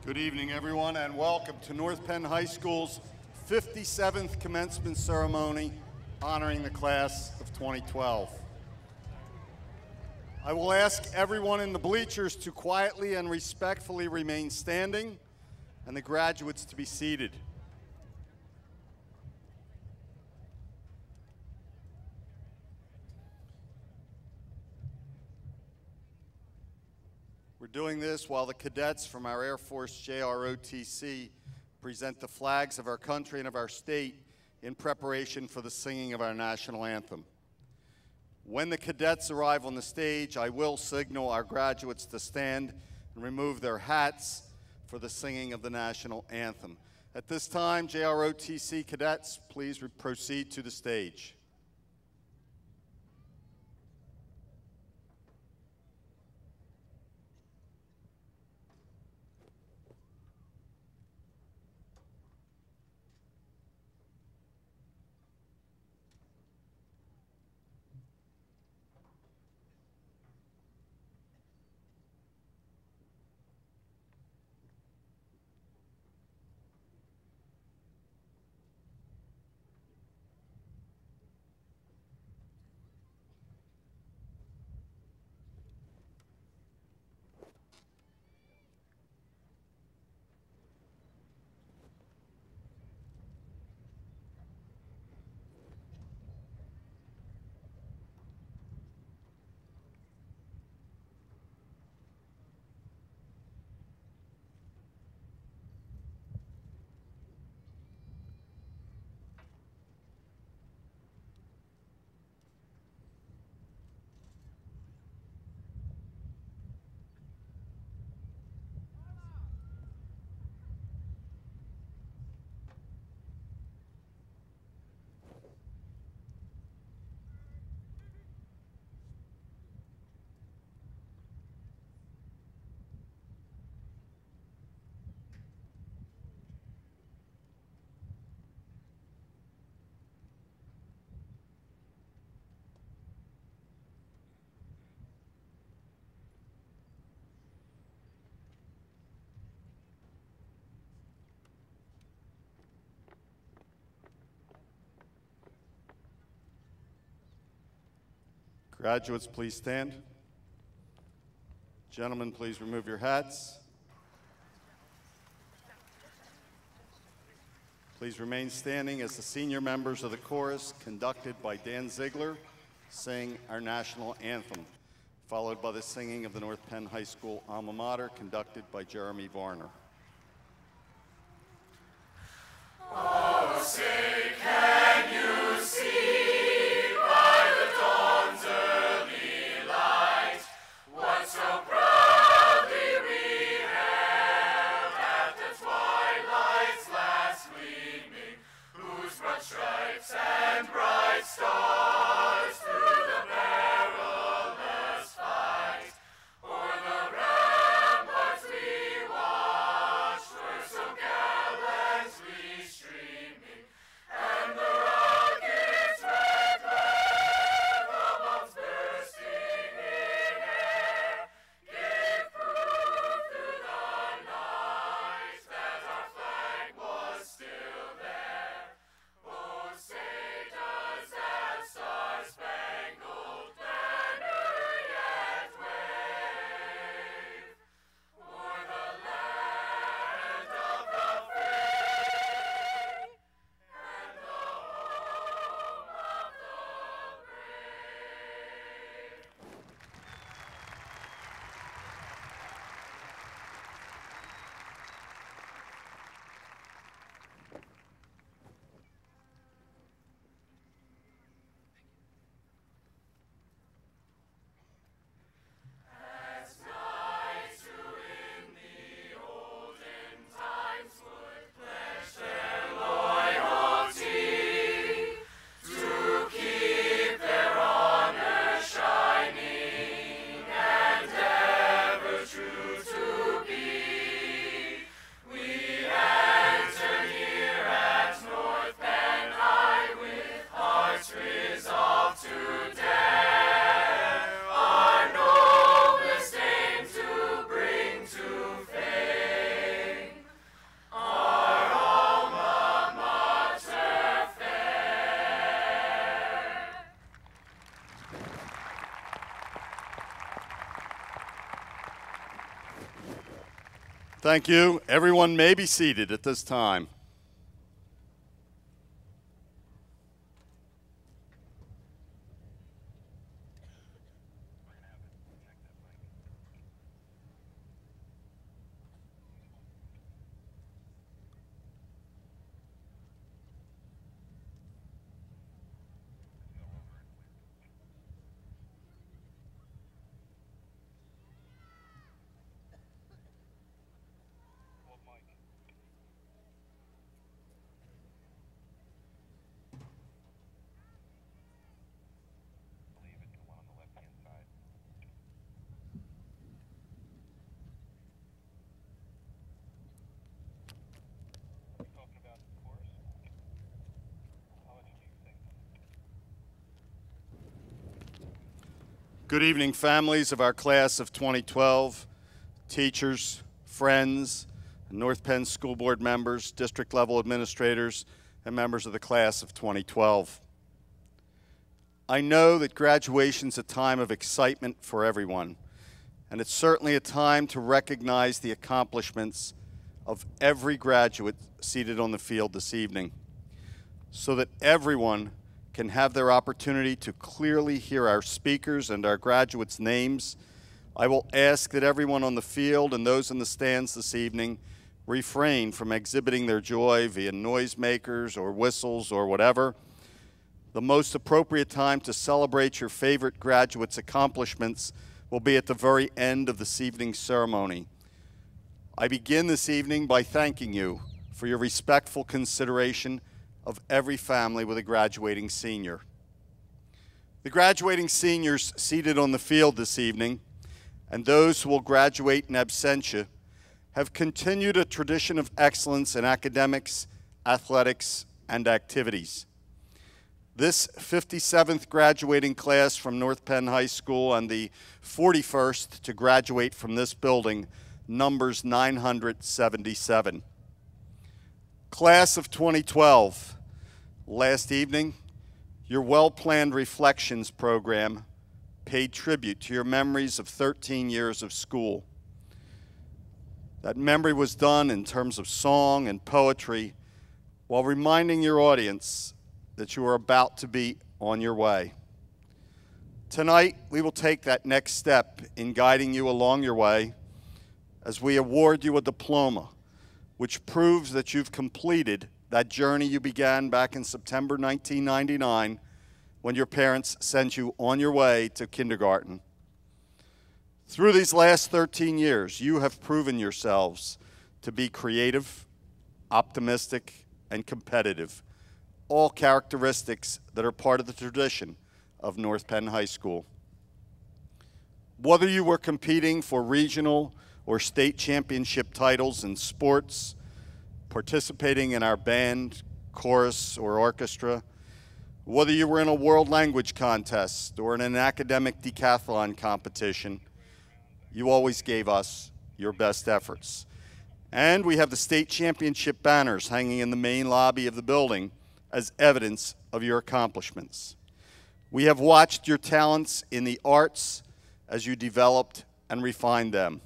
Good evening, everyone, and welcome to North Penn High School's 57th commencement ceremony honoring the class of 2012. I will ask everyone in the bleachers to quietly and respectfully remain standing and the graduates to be seated. We're doing this while the cadets from our Air Force JROTC present the flags of our country and of our state in preparation for the singing of our national anthem. When the cadets arrive on the stage, I will signal our graduates to stand and remove their hats for the singing of the national anthem. At this time, JROTC cadets, please proceed to the stage. Graduates, please stand. Gentlemen, please remove your hats. Please remain standing as the senior members of the chorus, conducted by Dan Ziegler, sing our national anthem, followed by the singing of the North Penn High School alma mater, conducted by Jeremy Varner. Oh, say, can you see by the dawn's early light what so proudly we hailed at the twilight's last gleaming, whose broad stripes and bright stars through the perilous fight o'er the ramparts we watched were so gallantly streaming, Thank you. Everyone may be seated at this time. Good evening, families of our class of 2012, teachers, friends, North Penn School Board members, district level administrators, and members of the class of 2012. I know that graduation's a time of excitement for everyone, and it's certainly a time to recognize the accomplishments of every graduate seated on the field this evening, so that everyone can have their opportunity to clearly hear our speakers and our graduates' names. I will ask that everyone on the field and those in the stands this evening refrain from exhibiting their joy via noisemakers or whistles or whatever. The most appropriate time to celebrate your favorite graduates' accomplishments will be at the very end of this evening's ceremony. I begin this evening by thanking you for your respectful consideration of every family with a graduating senior. The graduating seniors seated on the field this evening and those who will graduate in absentia have continued a tradition of excellence in academics, athletics, and activities. This 57th graduating class from North Penn High School and the 41st to graduate from this building numbers 977. Class of 2012, last evening, your well-planned reflections program paid tribute to your memories of 13 years of school. That memory was done in terms of song and poetry while reminding your audience that you are about to be on your way. Tonight, we will take that next step in guiding you along your way as we award you a diploma which proves that you've completed that journey you began back in September 1999 when your parents sent you on your way to kindergarten. Through these last 13 years, you have proven yourselves to be creative, optimistic, and competitive, all characteristics that are part of the tradition of North Penn High School. Whether you were competing for regional or state championship titles in sports, participating in our band, chorus, or orchestra, whether you were in a world language contest or in an academic decathlon competition, you always gave us your best efforts. And we have the state championship banners hanging in the main lobby of the building as evidence of your accomplishments. We have watched your talents in the arts as you developed and refined them.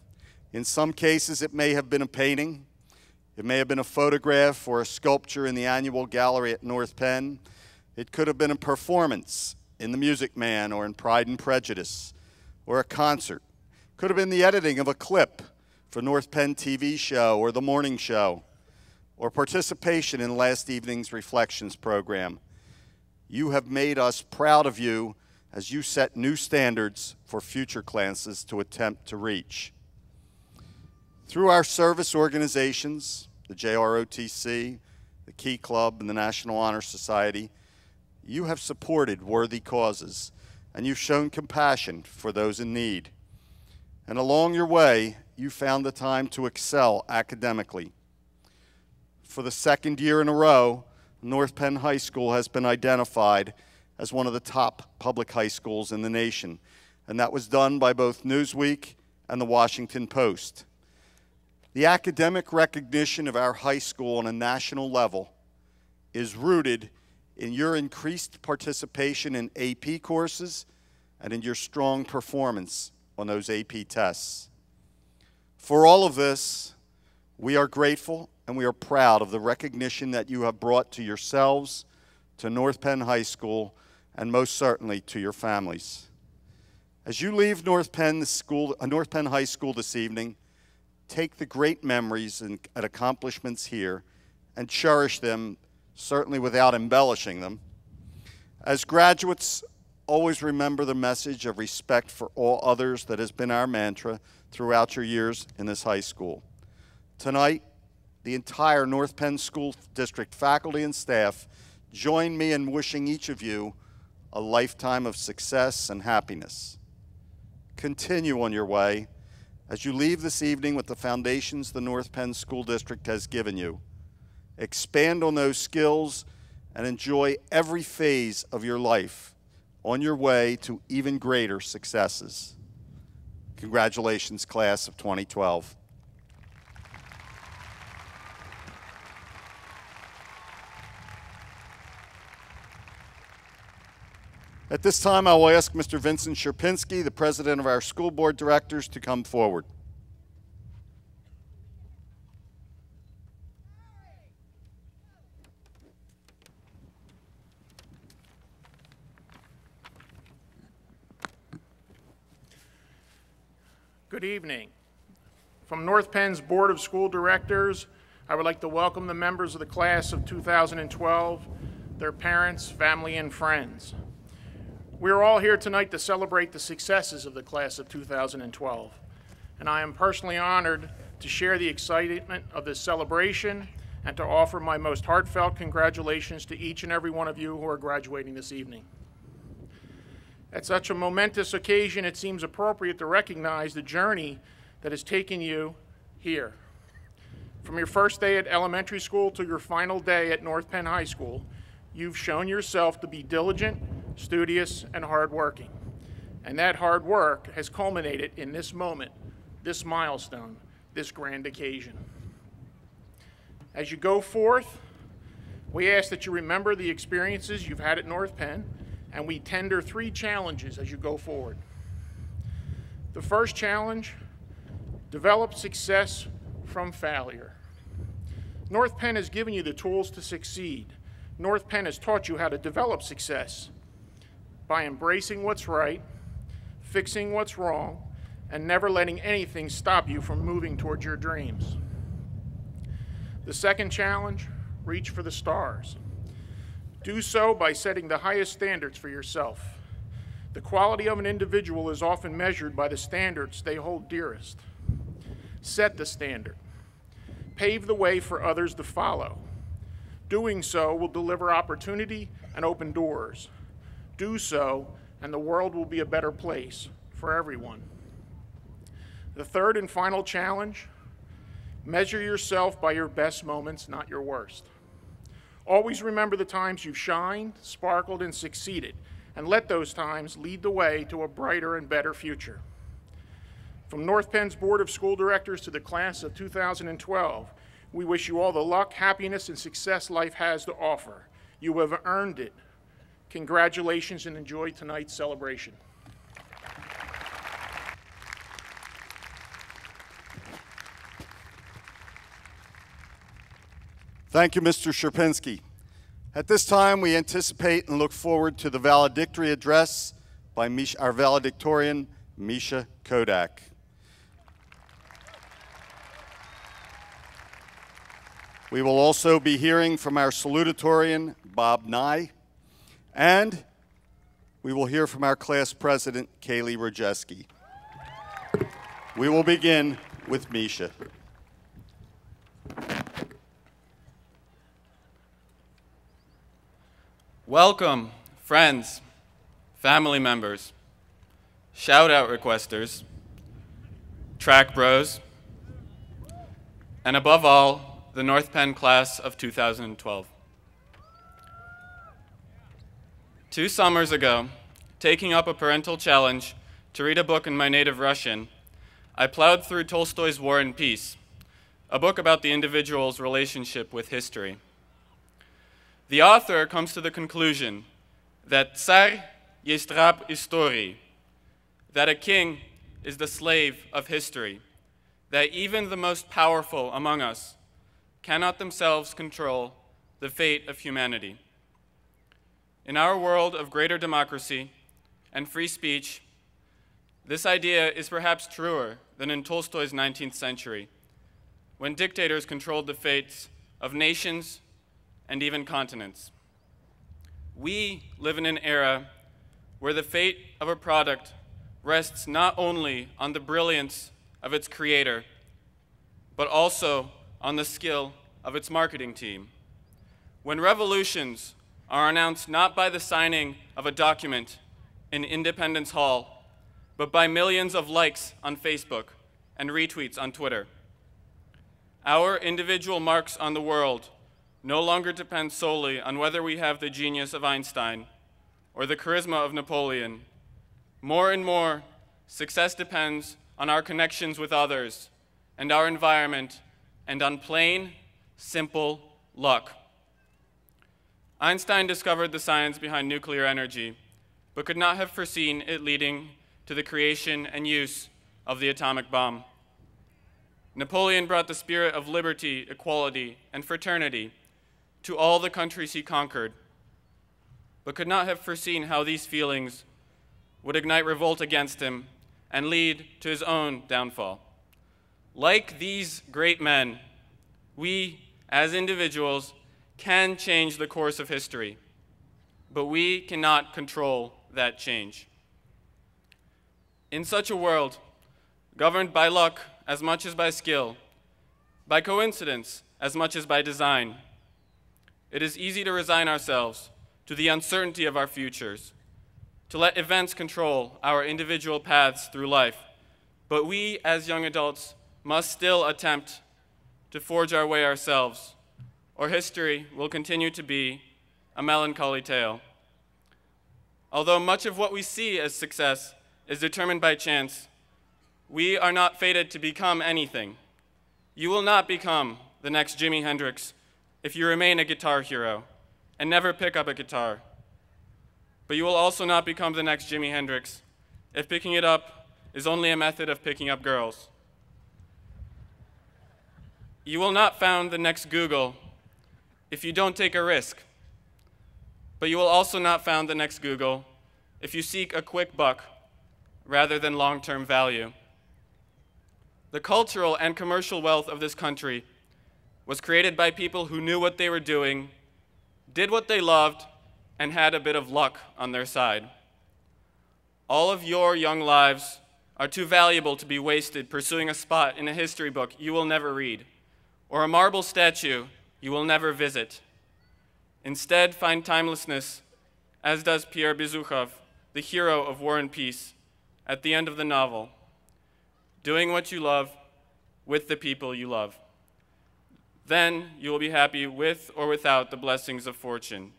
In some cases, it may have been a painting. It may have been a photograph or a sculpture in the annual gallery at North Penn. It could have been a performance in The Music Man or in Pride and Prejudice, or a concert. It could have been the editing of a clip for North Penn TV show or The Morning Show, or participation in last evening's Reflections program. You have made us proud of you as you set new standards for future classes to attempt to reach. Through our service organizations, the JROTC, the Key Club, and the National Honor Society, you have supported worthy causes, and you've shown compassion for those in need. And along your way, you found the time to excel academically. For the second year in a row, North Penn High School has been identified as one of the top public high schools in the nation, and that was done by both Newsweek and the Washington Post. The academic recognition of our high school on a national level is rooted in your increased participation in AP courses and in your strong performance on those AP tests. For all of this, We are grateful and we are proud of the recognition that you have brought to yourselves, to North Penn High School, and most certainly to your families. As you leave North Penn High School this evening, take the great memories and accomplishments here and cherish them, certainly without embellishing them. As graduates, always remember the message of respect for all others that has been our mantra throughout your years in this high school. Tonight, the entire North Penn School District faculty and staff join me in wishing each of you a lifetime of success and happiness. Continue on your way as you leave this evening with the foundations the North Penn School District has given you. Expand on those skills and enjoy every phase of your life on your way to even greater successes. Congratulations, class of 2012. At this time, I will ask Mr. Vincent Sierpinski, the president of our school board directors, to come forward. Good evening. From North Penn's Board of School Directors, I would like to welcome the members of the class of 2012, their parents, family, and friends. We are all here tonight to celebrate the successes of the class of 2012, and I am personally honored to share the excitement of this celebration and to offer my most heartfelt congratulations to each and every one of you who are graduating this evening. At such a momentous occasion, it seems appropriate to recognize the journey that has taken you here. From your first day at elementary school to your final day at North Penn High School, you've shown yourself to be diligent, studious, and hardworking. And that hard work has culminated in this moment, this milestone, this grand occasion. As you go forth, we ask that you remember the experiences you've had at North Penn, and we tender 3 challenges as you go forward. The first challenge, develop success from failure. North Penn has given you the tools to succeed. North Penn has taught you how to develop success by embracing what's right, fixing what's wrong, and never letting anything stop you from moving towards your dreams. The second challenge, reach for the stars. Do so by setting the highest standards for yourself. The quality of an individual is often measured by the standards they hold dearest. Set the standard. Pave the way for others to follow. Doing so will deliver opportunity and open doors. Do so, and the world will be a better place for everyone. The third and final challenge, measure yourself by your best moments, not your worst. Always remember the times you've shined, sparkled, and succeeded, and let those times lead the way to a brighter and better future. From North Penn's Board of School Directors to the class of 2012, we wish you all the luck, happiness, and success life has to offer. You have earned it. Congratulations and enjoy tonight's celebration. Thank you, Mr. Sierpinski. At this time, we anticipate and look forward to the valedictory address by our valedictorian, Misha Kodak. We will also be hearing from our salutatorian, Bob Nye, and we will hear from our class president, Kaylee Rojeski. We will begin with Misha. Welcome, friends, family members, shout-out requesters, track bros, and above all, the North Penn class of 2012. 2 summers ago, taking up a parental challenge to read a book in my native Russian, I plowed through Tolstoy's War and Peace, a book about the individual's relationship with history. The author comes to the conclusion that Tsar jest rab istorii, that a king is the slave of history, that even the most powerful among us cannot themselves control the fate of humanity. In our world of greater democracy and free speech, this idea is perhaps truer than in Tolstoy's 19th century, when dictators controlled the fates of nations and even continents. We live in an era where the fate of a product rests not only on the brilliance of its creator, but also on the skill of its marketing team. When revolutions are announced not by the signing of a document in Independence Hall, but by millions of likes on Facebook and retweets on Twitter. Our individual marks on the world no longer depend solely on whether we have the genius of Einstein or the charisma of Napoleon. More and more, success depends on our connections with others and our environment and on plain, simple luck. Einstein discovered the science behind nuclear energy, but could not have foreseen it leading to the creation and use of the atomic bomb. Napoleon brought the spirit of liberty, equality, and fraternity to all the countries he conquered, but could not have foreseen how these feelings would ignite revolt against him and lead to his own downfall. Like these great men, we, as individuals, can change the course of history, but we cannot control that change. In such a world, governed by luck as much as by skill, by coincidence as much as by design, it is easy to resign ourselves to the uncertainty of our futures, to let events control our individual paths through life. But we, as young adults, must still attempt to forge our way ourselves, or history will continue to be a melancholy tale. Although much of what we see as success is determined by chance, we are not fated to become anything. You will not become the next Jimi Hendrix if you remain a guitar hero and never pick up a guitar. But you will also not become the next Jimi Hendrix if picking it up is only a method of picking up girls. You will not found the next Google if you don't take a risk. But you will also not found the next Google if you seek a quick buck rather than long-term value. The cultural and commercial wealth of this country was created by people who knew what they were doing, did what they loved, and had a bit of luck on their side. All of your young lives are too valuable to be wasted pursuing a spot in a history book you will never read, or a marble statue you will never visit. Instead, find timelessness, as does Pierre Bezukhov, the hero of War and Peace, at the end of the novel, doing what you love with the people you love. Then you will be happy with or without the blessings of fortune.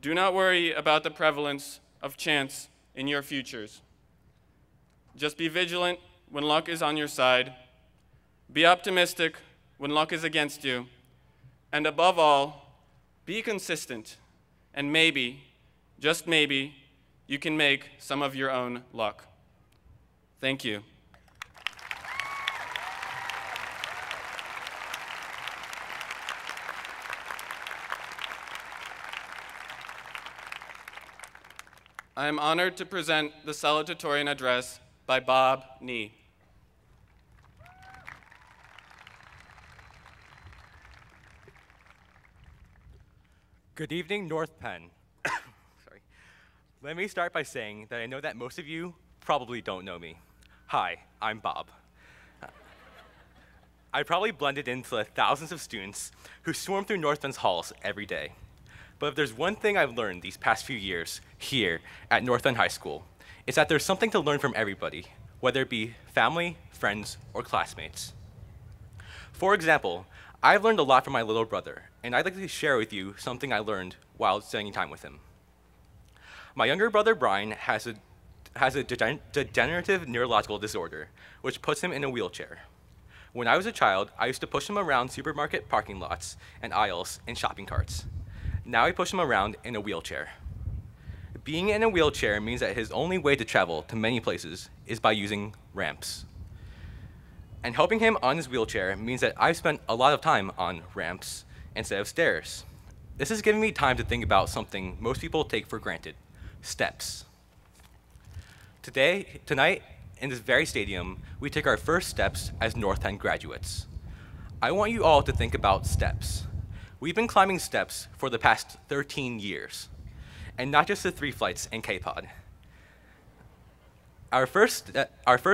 Do not worry about the prevalence of chance in your futures. Just be vigilant when luck is on your side. Be optimistic when luck is against you. And above all, be consistent, and maybe, just maybe, you can make some of your own luck. Thank you. I am honored to present the salutatorian address by Bob Nee. Good evening, North Penn. Sorry. Let me start by saying that I know that most of you probably don't know me. Hi, I'm Bob. I probably blended into the thousands of students who swarm through North Penn's halls every day. But if there's one thing I've learned these past few years here at North Penn High School, it's that there's something to learn from everybody, whether it be family, friends, or classmates. For example, I've learned a lot from my little brother, and I'd like to share with you something I learned while spending time with him. My younger brother, Brian, has a degenerative neurological disorder, which puts him in a wheelchair. When I was a child, I used to push him around supermarket parking lots and aisles and shopping carts. Now I push him around in a wheelchair. Being in a wheelchair means that his only way to travel to many places is by using ramps. And helping him on his wheelchair means that I've spent a lot of time on ramps instead of stairs. This has given me time to think about something most people take for granted: steps. Tonight, in this very stadium, we take our first steps as North End graduates. I want you all to think about steps. We've been climbing steps for the past 13 years, and not just the 3 flights in K-Pod. Our first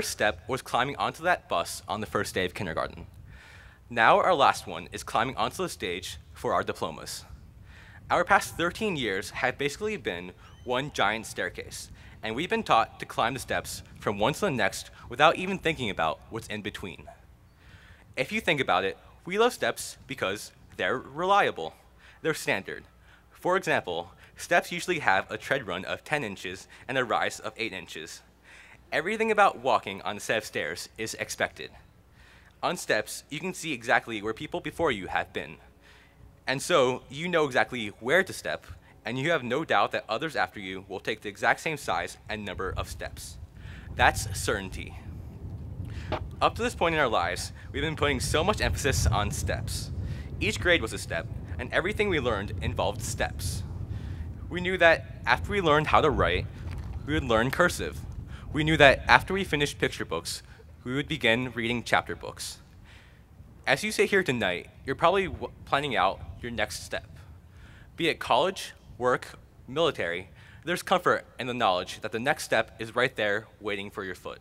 step was climbing onto that bus on the first day of kindergarten. Now our last one is climbing onto the stage for our diplomas. Our past 13 years have basically been one giant staircase, and we've been taught to climb the steps from one to the next without even thinking about what's in between. If you think about it, we love steps because they're reliable. They're standard. For example, steps usually have a tread run of 10 inches and a rise of 8 inches. Everything about walking on a set of stairs is expected. On steps, you can see exactly where people before you have been. And so, you know exactly where to step, and you have no doubt that others after you will take the exact same size and number of steps. That's certainty. Up to this point in our lives, we've been putting so much emphasis on steps. Each grade was a step, and everything we learned involved steps. We knew that after we learned how to write, we would learn cursive. We knew that after we finished picture books, we would begin reading chapter books. As you sit here tonight, you're probably planning out your next step. Be it college, work, military, there's comfort in the knowledge that the next step is right there waiting for your foot.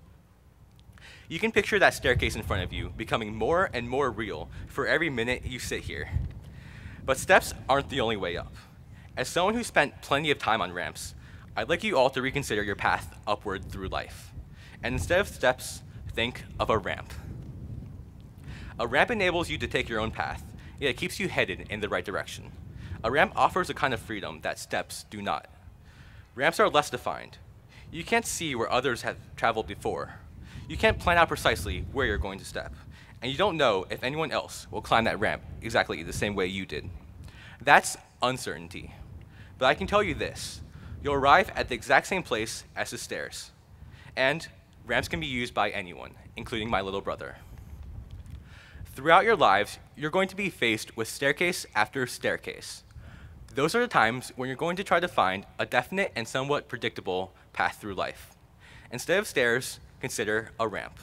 You can picture that staircase in front of you becoming more and more real for every minute you sit here. But steps aren't the only way up. As someone who spent plenty of time on ramps, I'd like you all to reconsider your path upward through life. And instead of steps, think of a ramp. A ramp enables you to take your own path, yet it keeps you headed in the right direction. A ramp offers a kind of freedom that steps do not. Ramps are less defined. You can't see where others have traveled before. You can't plan out precisely where you're going to step, and you don't know if anyone else will climb that ramp exactly the same way you did. That's uncertainty. But I can tell you this: you'll arrive at the exact same place as the stairs. And ramps can be used by anyone, including my little brother. Throughout your lives, you're going to be faced with staircase after staircase. Those are the times when you're going to try to find a definite and somewhat predictable path through life. Instead of stairs, consider a ramp.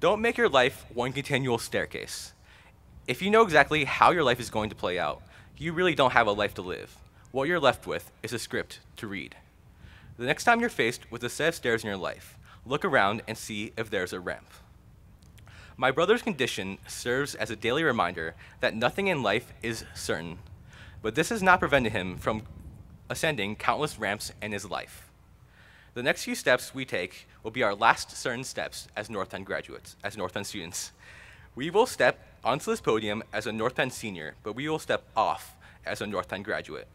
Don't make your life one continual staircase. If you know exactly how your life is going to play out, you really don't have a life to live. What you're left with is a script to read. The next time you're faced with a set of stairs in your life, look around and see if there's a ramp. My brother's condition serves as a daily reminder that nothing in life is certain, but this has not prevented him from ascending countless ramps in his life. The next few steps we take will be our last certain steps as North End graduates, as North End students. We will step onto this podium as a North End senior, but we will step off as a North End graduate.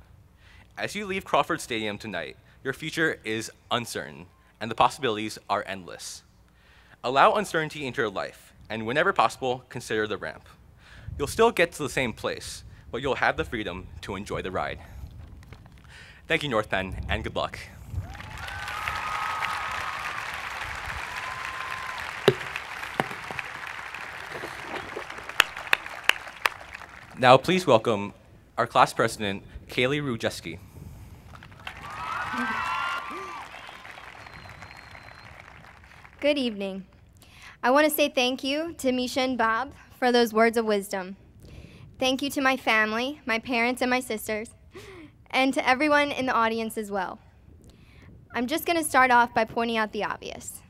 As you leave Crawford Stadium tonight, your future is uncertain, and the possibilities are endless. Allow uncertainty into your life, and whenever possible, consider the ramp. You'll still get to the same place, but you'll have the freedom to enjoy the ride. Thank you, North Penn, and good luck. Now, please welcome our class president, Kaylee Rujeski. Good evening. I want to say thank you to Misha and Bob for those words of wisdom. Thank you to my family, my parents and my sisters, and to everyone in the audience as well. I'm just going to start off by pointing out the obvious.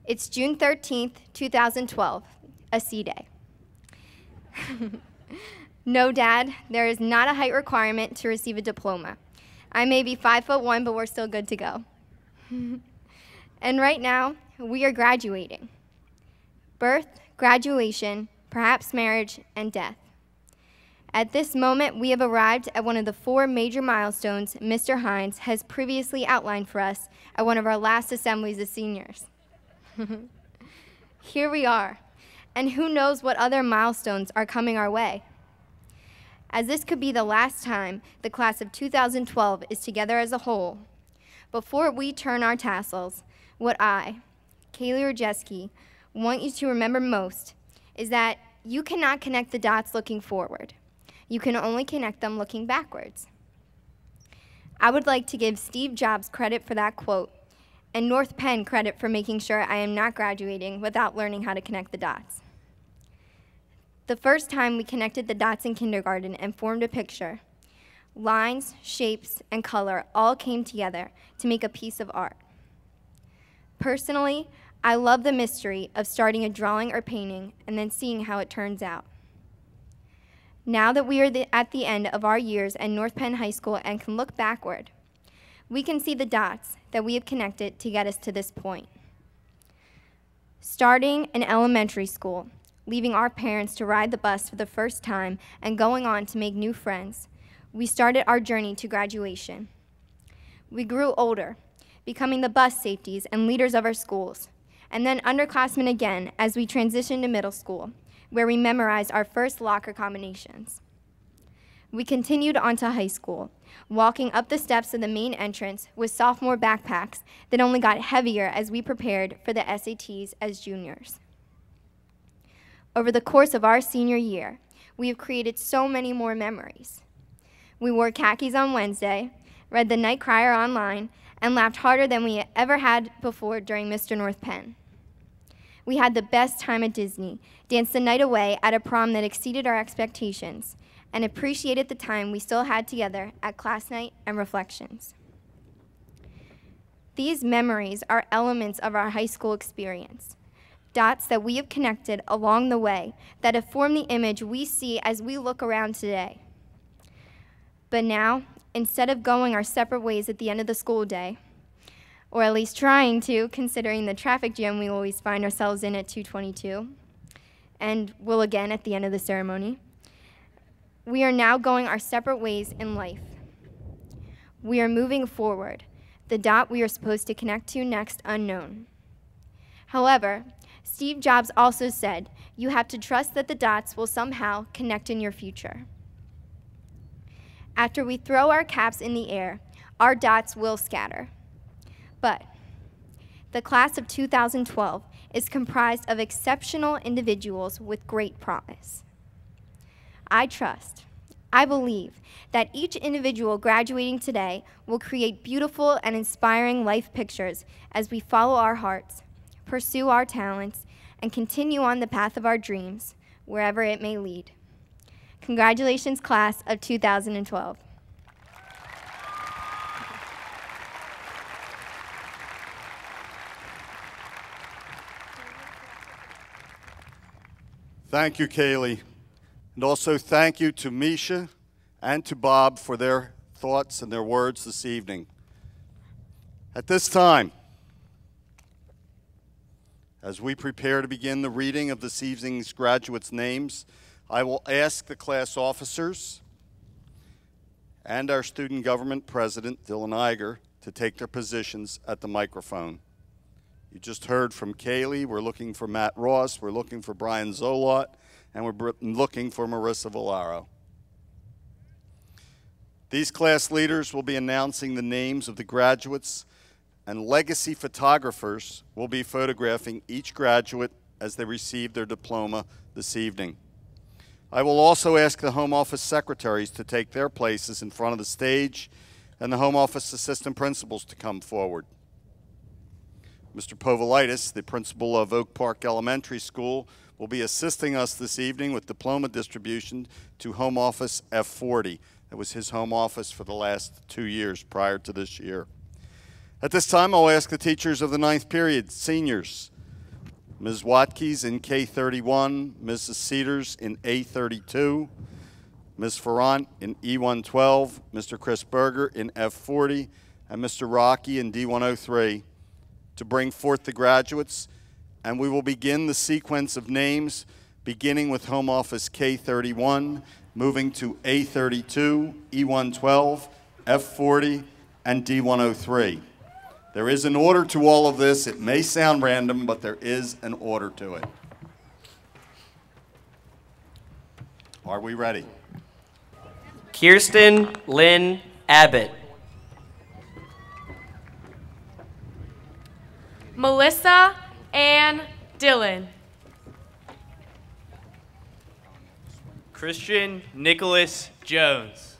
It's June 13th, 2012, a C day. No, Dad, there is not a height requirement to receive a diploma. I may be 5'1", but we're still good to go. And right now, we are graduating. Birth, graduation, perhaps marriage, and death. At this moment, we have arrived at one of the 4 major milestones Mr. Hines has previously outlined for us at one of our last assemblies as seniors. Here we are, and who knows what other milestones are coming our way. As this could be the last time the class of 2012 is together as a whole, before we turn our tassels, what I, Kaylee Rujeski, want you to remember most is that you cannot connect the dots looking forward. You can only connect them looking backwards. I would like to give Steve Jobs credit for that quote and North Penn credit for making sure I am not graduating without learning how to connect the dots. The first time we connected the dots in kindergarten and formed a picture, lines, shapes, and color all came together to make a piece of art. Personally, I love the mystery of starting a drawing or painting and then seeing how it turns out. Now that we are at the end of our years at North Penn High School and can look backward, we can see the dots that we have connected to get us to this point. Starting in elementary school, leaving our parents to ride the bus for the first time and going on to make new friends, we started our journey to graduation. We grew older, becoming the bus safeties and leaders of our schools, and then underclassmen again as we transitioned to middle school, where we memorized our first locker combinations. We continued on to high school, walking up the steps of the main entrance with sophomore backpacks that only got heavier as we prepared for the SATs as juniors. Over the course of our senior year, we have created so many more memories. We wore khakis on Wednesday, read the Night Crier online, and laughed harder than we ever had before during Mr. North Penn. We had the best time at Disney, danced the night away at a prom that exceeded our expectations, and appreciated the time we still had together at class night and reflections. These memories are elements of our high school experience, dots that we have connected along the way that have formed the image we see as we look around today. But now, instead of going our separate ways at the end of the school day, or at least trying to, considering the traffic jam we always find ourselves in at 2:22, and will again at the end of the ceremony, we are now going our separate ways in life. We are moving forward, the dot we are supposed to connect to next unknown. However, Steve Jobs also said, you have to trust that the dots will somehow connect in your future. After we throw our caps in the air, our dots will scatter. But the class of 2012 is comprised of exceptional individuals with great promise. I believe that each individual graduating today will create beautiful and inspiring life pictures as we follow our hearts, pursue our talents, and continue on the path of our dreams, wherever it may lead. Congratulations, class of 2012. Thank you, Kaylee. And also thank you to Misha and to Bob for their thoughts and their words this evening. At this time, as we prepare to begin the reading of this evening's graduates' names, I will ask the class officers and our student government president, Dylan Iger, to take their positions at the microphone. You just heard from Kaylee. We're looking for Matt Ross. We're looking for Brian Zolot. And we're looking for Marissa Valaro. These class leaders will be announcing the names of the graduates, and legacy photographers will be photographing each graduate as they receive their diploma this evening. I will also ask the Home Office secretaries to take their places in front of the stage and the Home Office assistant principals to come forward. Mr. Povolitis, the principal of Oak Park Elementary School, will be assisting us this evening with diploma distribution to Home Office F40. That was his home office for the last 2 years prior to this year. At this time, I'll ask the teachers of the 9th period, seniors, Ms. Watkes in K31, Mrs. Cedars in A32, Ms. Ferrant in E112, Mr. Chris Berger in F40, and Mr. Rocky in D103 to bring forth the graduates, and we will begin the sequence of names beginning with Home Office K31, moving to A32, E112, F40, and D103. There is an order to all of this. It may sound random, but there is an order to it. Are we ready? Kirsten Lynn Abbott. Melissa Ann Dylan. Christian Nicholas Jones.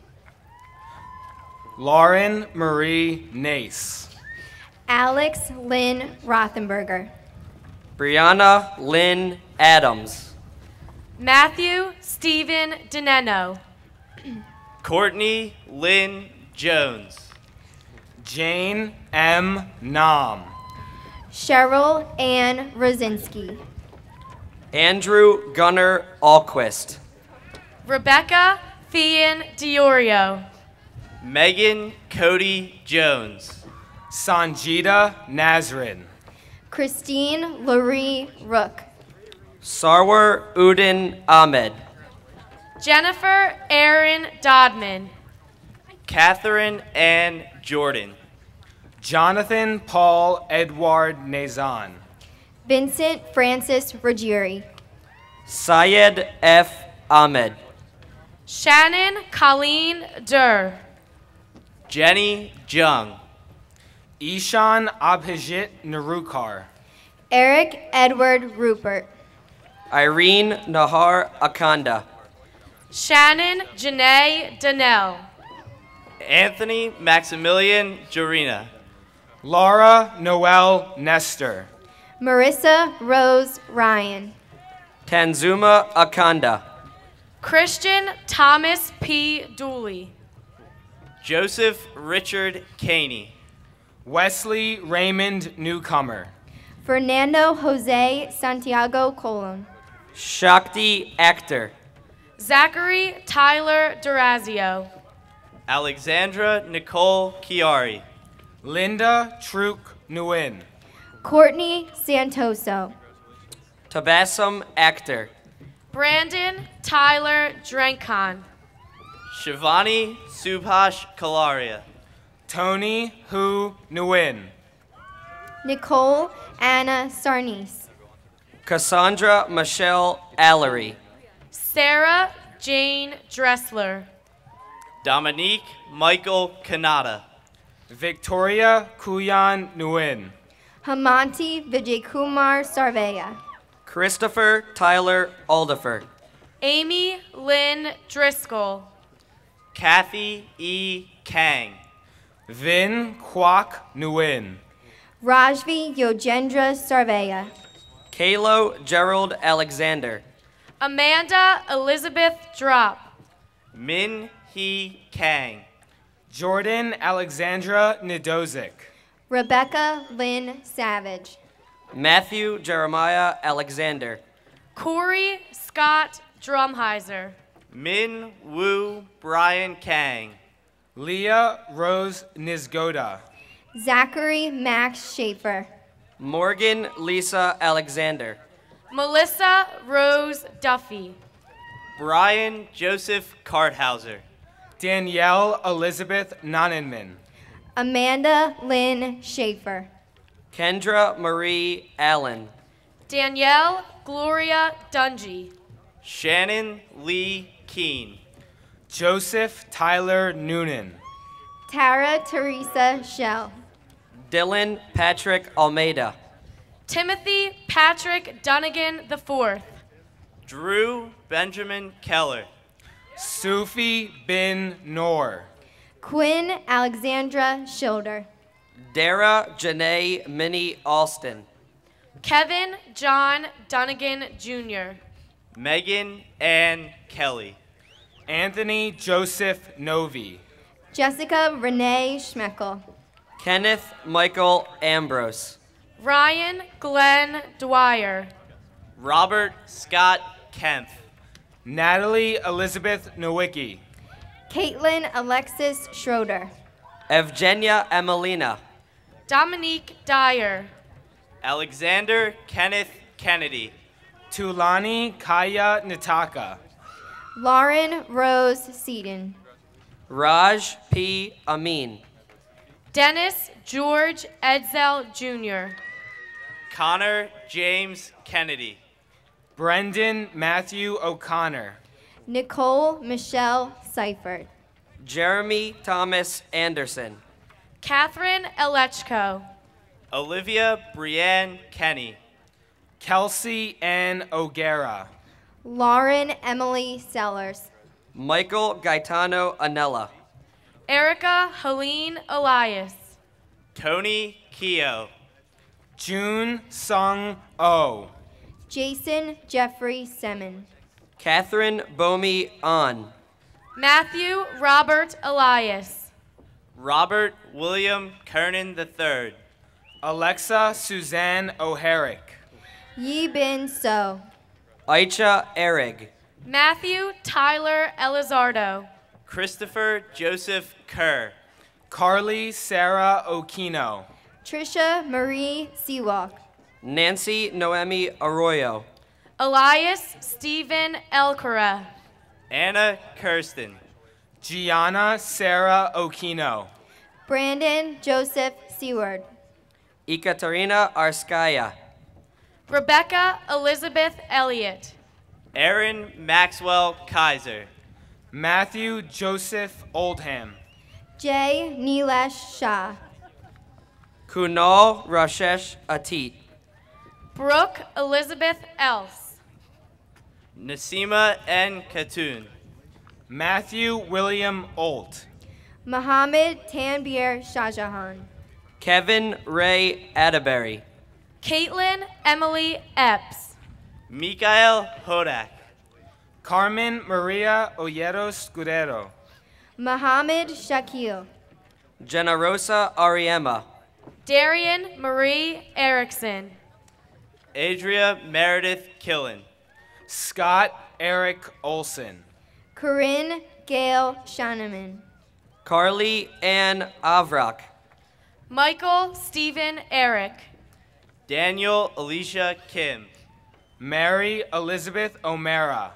Lauren Marie Nace. Alex Lynn Rothenberger. Brianna Lynn Adams. Matthew Stephen Deneno. Courtney Lynn Jones. Jane M. Nam. Cheryl Ann Rosinski. Andrew Gunnar Alquist. Rebecca Thean Diorio. Megan Cody Jones. Sanjita Nazrin. Christine Laurie Rook. Sarwar Udin Ahmed. Jennifer Erin Dodman. Catherine Ann Jordan. Jonathan Paul Edward Nazan. Vincent Francis Ruggieri. Syed F. Ahmed. Shannon Colleen Durr. Jenny Jung. Ishan Abhijit Narukar. Eric Edward Rupert. Irene Nahar Akanda. Shannon Janae Donnell. Anthony Maximilian Jorina. Laura Noel Nestor. Marissa Rose Ryan. Tanzuma Akanda. Christian Thomas P. Dooley. Joseph Richard Caney. Wesley Raymond Newcomer. Fernando Jose Santiago Colon. Shakti Akhtar. Zachary Tyler Durazio. Alexandra Nicole Chiari. Linda Truk Nguyen. Courtney Santoso. Tabassum Akhtar. Brandon Tyler Drenkhan. Shivani Subhash Kalaria. Tony Hu Nguyen. Nicole Anna Sarnes. Cassandra Michelle Allery. Sarah Jane Dressler. Dominique Michael Kanata. Victoria Kuyan Nguyen. Hamanti Vijaykumar Sarveya. Christopher Tyler Aldifer. Amy Lynn Driscoll. Kathy E. Kang. Vin Kwok Nguyen. Rajvi Yojendra Sarveya. Kalo Gerald Alexander. Amanda Elizabeth Drop. Min Hee Kang. Jordan Alexandra Nidozik. Rebecca Lynn Savage. Matthew Jeremiah Alexander. Corey Scott Drumheiser. Min Woo Brian Kang. Leah Rose Nizgoda. Zachary Max Schaefer. Morgan Lisa Alexander. Melissa Rose Duffy. Brian Joseph Karthauser. Danielle Elizabeth Nonenman. Amanda Lynn Schaefer. Kendra Marie Allen. Danielle Gloria Dungy. Shannon Lee Keene. Joseph Tyler Noonan. Tara Teresa Shell. Dylan Patrick Almeida. Timothy Patrick Dunnigan IV. Drew Benjamin Keller. Sufi bin Noor. Quinn Alexandra Schilder. Dara Janae Minnie Alston. Kevin John Dunnigan Jr. Megan Ann Kelly. Anthony Joseph Novi. Jessica Renee Schmeckel. Kenneth Michael Ambrose. Ryan Glenn Dwyer. Robert Scott Kempf. Natalie Elizabeth Nowicki. Caitlin Alexis Schroeder. Evgenia Emelina. Dominique Dyer. Alexander Kenneth Kennedy. Tulani Kaya Nitaka. Lauren Rose Seaton. Raj P. Amin. Dennis George Edsel Jr. Connor James Kennedy. Brendan Matthew O'Connor. Nicole Michelle Seifert. Jeremy Thomas Anderson. Catherine Elechko. Olivia Brienne Kenny. Kelsey Ann O'Gara. Lauren Emily Sellers. Michael Gaetano Anella. Erica Helene Elias. Tony Keogh. June Sung Oh. Jason Jeffrey Semin. Catherine Bomi An. Matthew Robert Elias. Robert William Kernan III. Alexa Suzanne O'Herrick. Yi Bin So. Aicha Erig. Matthew Tyler Elizardo. Christopher Joseph Kerr. Carly Sarah Okino. Trisha Marie Seawalk. Nancy Noemi Arroyo. Elias Stephen Elkara. Anna Kirsten. Gianna Sarah Okino. Brandon Joseph Seward. Ekaterina Arskaya. Rebecca Elizabeth Elliott. Aaron Maxwell Kaiser. Matthew Joseph Oldham. Jay Nilesh Shah. Kunal Rashesh Atit. Brooke Elizabeth Else. Nasima N. Khatun. Matthew William Olt. Mohammed Tanbir Shahjahan. Kevin Ray Atterbury. Caitlin Emily Epps. Mikael Hodak. Carmen Maria Olleros Scudero. Mohammed Shakil. Generosa Ariema. Darian Marie Erickson. Adria Meredith Killen. Scott Eric Olson. Corinne Gail Shaneman. Carly Ann Avrak. Michael Stephen Eric. Daniel Alicia Kim. Mary Elizabeth O'Mara.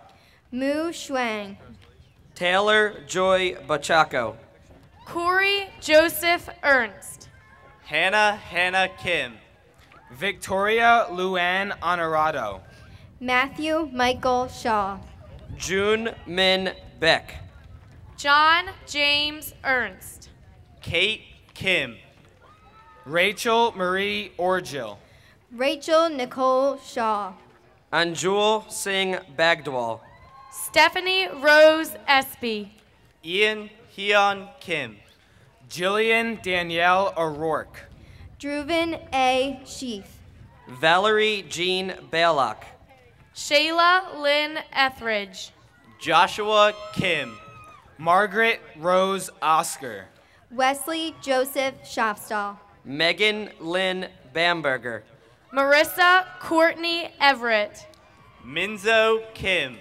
Mu Shuang. Taylor Joy Bachaco. Corey Joseph Ernst. Hannah Kim. Victoria Luann Honorado. Matthew Michael Shaw. June Min Beck. John James Ernst. Kate Kim. Rachel Marie Orgil. Rachel Nicole Shaw. Anjul Singh Bagdwal. Stephanie Rose Espy. Ian Hyun Kim. Jillian Danielle O'Rourke. Druven A. Sheaf. Valerie Jean Baylock. Shayla Lynn Etheridge. Joshua Kim. Margaret Rose Oscar. Wesley Joseph Shopstall. Megan Lynn Bamberger. Marissa Courtney Everett. Minzo Kim.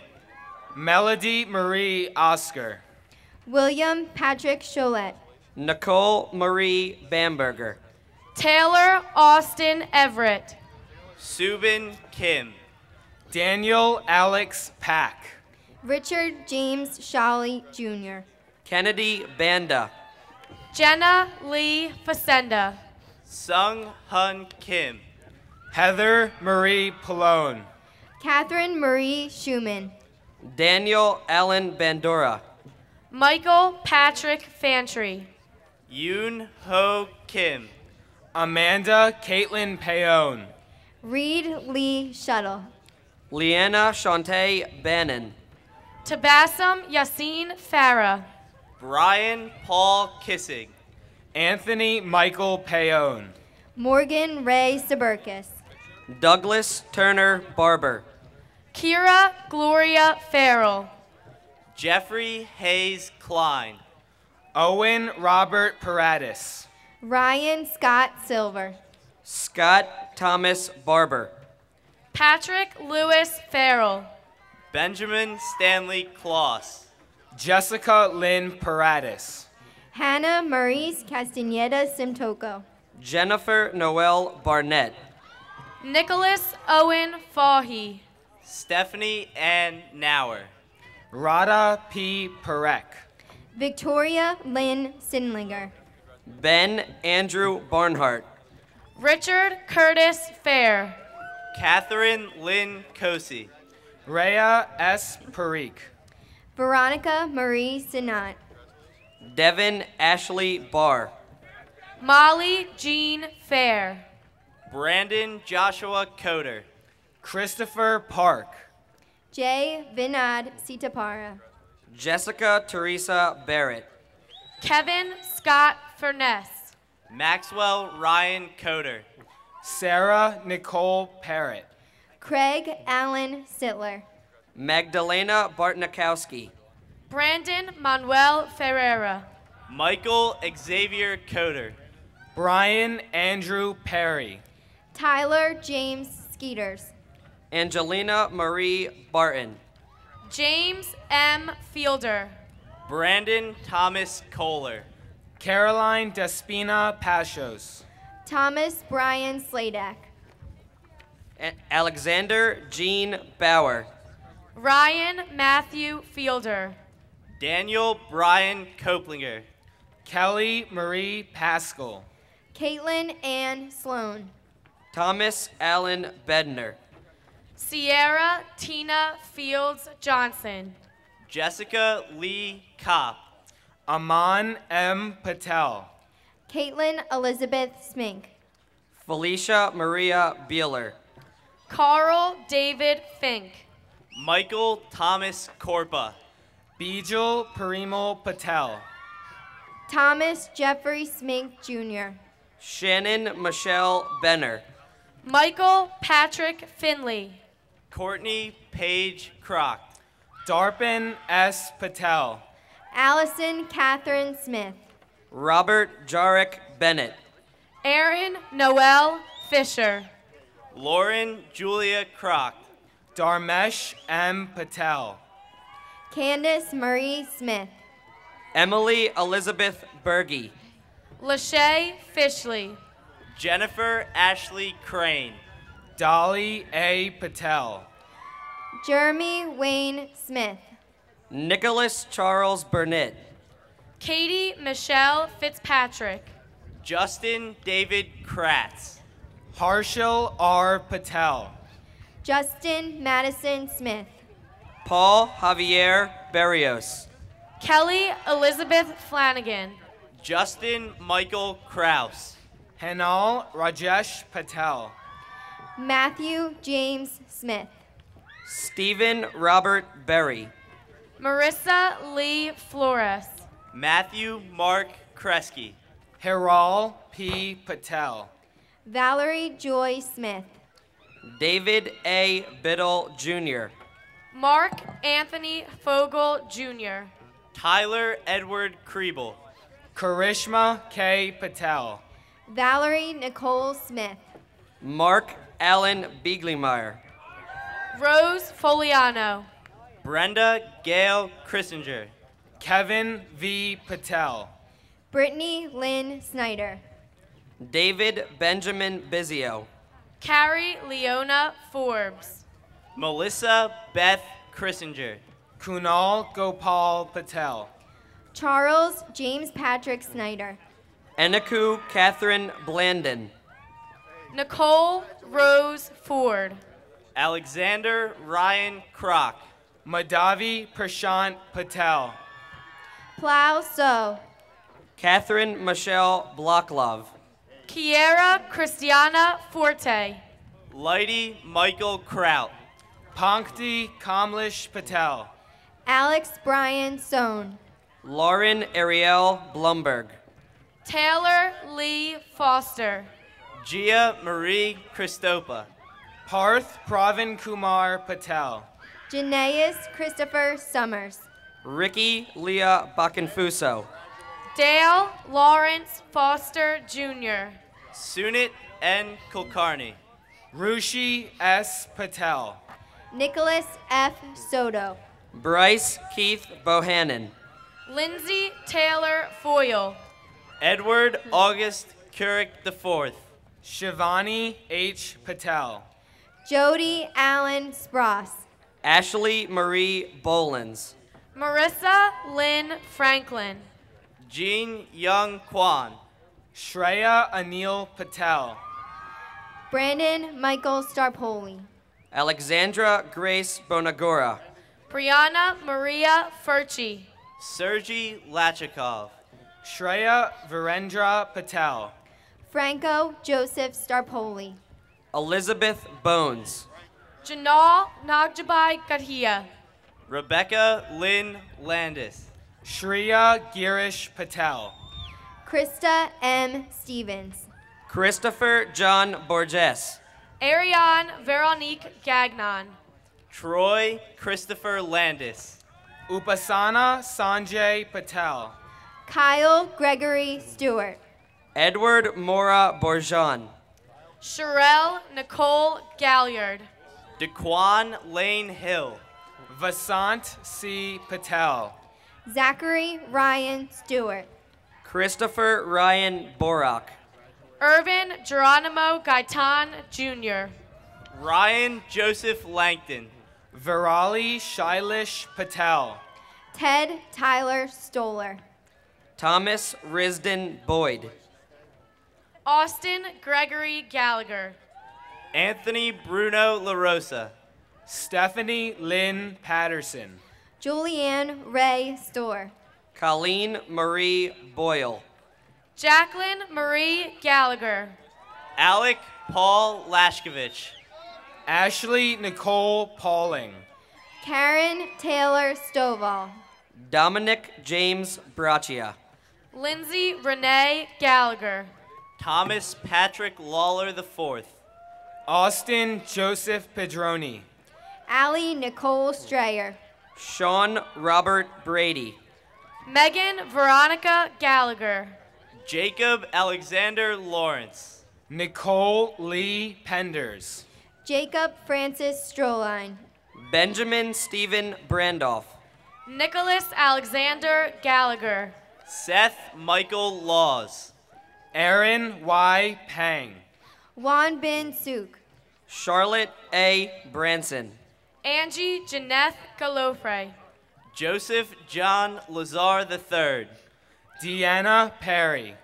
Melody Marie Oscar. William Patrick Cholette. Nicole Marie Bamberger. Taylor Austin Everett. Subin Kim. Daniel Alex Pack. Richard James Shawley Jr. Kennedy Banda. Jenna Lee Facenda. Sung Hun Kim. Heather Marie Pallone. Catherine Marie Schumann. Daniel Allen Bandura. Michael Patrick Fantry. Yoon Ho Kim. Amanda Caitlin Payon. Reed Lee Shuttle. Leanna Shantae Bannon. Tabassum Yassine Farah. Brian Paul Kissing. Anthony Michael Payon. Morgan Ray Suburkis. Douglas Turner Barber. Kira Gloria Farrell. Jeffrey Hayes Klein. Owen Robert Paradis. Ryan Scott Silver. Scott Thomas Barber. Patrick Lewis Farrell. Benjamin Stanley Kloss. Jessica Lynn Paradis. Hannah Maurice Castaneda Simtoko. Jennifer Noel Barnett. Nicholas Owen Fahey. Stephanie Ann Nauer. Rada P. Perek. Victoria Lynn Sinlinger. Ben Andrew Barnhart. Richard Curtis Fair. Catherine Lynn Cosi. Rhea S. Parikh. Veronica Marie Sinat. Devin Ashley Barr. Molly Jean Fair. Brandon Joshua Coder. Christopher Park. J. Vinod Sitapara. Jessica Teresa Barrett. Kevin Scott Furness. Maxwell Ryan Coder. Sarah Nicole Parrott. Craig Allen Sittler. Magdalena Bartnikowski. Brandon Manuel Ferreira. Michael Xavier Coder. Brian Andrew Perry. Tyler James Skeeters. Angelina Marie Barton. James M. Fielder. Brandon Thomas Kohler. Caroline Despina Pashos. Thomas Brian Sladak. Alexander Jean Bauer. Ryan Matthew Fielder. Daniel Brian Koplinger. Kelly Marie Pascal. Caitlin Ann Sloan. Thomas Allen Bedner. Sierra Tina Fields Johnson. Jessica Lee Kopp. Aman M. Patel. Caitlin Elizabeth Smink. Felicia Maria Beeler. Carl David Fink. Michael Thomas Korpa. Bijal Parimal Patel. Thomas Jeffrey Smink Jr. Shannon Michelle Benner. Michael Patrick Finley. Courtney Paige Croc. Darpin S. Patel. Allison Catherine Smith. Robert Jarek Bennett. Aaron Noel Fisher. Lauren Julia Croc. Dharmesh M. Patel. Candace Marie Smith. Emily Elizabeth Berge. Lachey Fishley. Jennifer Ashley Crane. Dolly A. Patel. Jeremy Wayne Smith. Nicholas Charles Burnett. Katie Michelle Fitzpatrick. Justin David Kratz. Harshil R. Patel. Justin Madison Smith. Paul Javier Berrios. Kelly Elizabeth Flanagan. Justin Michael Kraus. Henal Rajesh Patel. Matthew James Smith. Stephen Robert Berry. Marissa Lee Flores. Matthew Mark Kresge. Hiral P. Patel. Valerie Joy Smith. David A. Biddle Jr. Mark Anthony Fogel Jr. Tyler Edward Kriebel. Karishma K. Patel. Valerie Nicole Smith. Mark Allen Bieglimeyer. Rose Foliano. Brenda Gail Christinger. Kevin V. Patel. Brittany Lynn Snyder. David Benjamin Bizio. Carrie Leona Forbes. Melissa Beth Christinger. Kunal Gopal Patel. Charles James Patrick Snyder. Eniku Catherine Blandon. Nicole Rose Ford. Alexander Ryan Kroc. Madhavi Prashant Patel. Plow So. Catherine Michelle Blocklove. Kiera Christiana Forte. Lighty Michael Kraut. Pankti Kamlesh Patel. Alex Brian Sohn. Lauren Ariel Blumberg. Taylor Lee Foster. Gia Marie Christopa. Parth Pravin Kumar Patel. Janaeus Christopher Summers. Ricky Leah Bakenfuso. Dale Lawrence Foster Jr. Sunit N. Kulkarni. Rushi S. Patel. Nicholas F. Soto. Bryce Keith Bohannon. Lindsay Taylor Foyle. Edward August Couric IV. Shivani H. Patel. Jody Allen Spross. Ashley Marie Bolins. Marissa Lynn Franklin. Jean Young Kwan. Shreya Anil Patel. Brandon Michael Starpoli. Alexandra Grace Bonagora. Brianna Maria Furchi. Sergey Lachikov. Shreya Virendra Patel. Franco Joseph Starpoli. Elizabeth Bones. Janal Nagjabai Gadhia. Rebecca Lynn Landis. Shreya Girish Patel. Krista M. Stevens. Christopher John Borges. Ariane Veronique Gagnon. Troy Christopher Landis. Upasana Sanjay Patel. Kyle Gregory Stewart. Edward Mora Borjan. Sherelle Nicole Galliard. Daquan Lane Hill. Vasant C. Patel. Zachary Ryan Stewart. Christopher Ryan Borak. Irvin Geronimo Gaitan Jr. Ryan Joseph Langton. Virali Shailish Patel. Ted Tyler Stoller. Thomas Risden Boyd. Austin Gregory Gallagher. Anthony Bruno LaRosa. Stephanie Lynn Patterson. Julianne Ray Storr. Colleen Marie Boyle. Jacqueline Marie Gallagher. Alec Paul Lashkovich. Ashley Nicole Pauling. Karen Taylor Stovall. Dominic James Braccia. Lindsay Renee Gallagher. Thomas Patrick Lawler IV. Austin Joseph Pedroni. Allie Nicole Strayer. Sean Robert Brady. Megan Veronica Gallagher. Jacob Alexander Lawrence. Nicole Lee Penders. Jacob Francis Stroline. Benjamin Stephen Brandoff. Nicholas Alexander Gallagher. Seth Michael Laws. Aaron Y. Pang. Juan Bin Suk. Charlotte A. Branson. Angie Janeth Galofre. Joseph John Lazar III. Deanna Perry.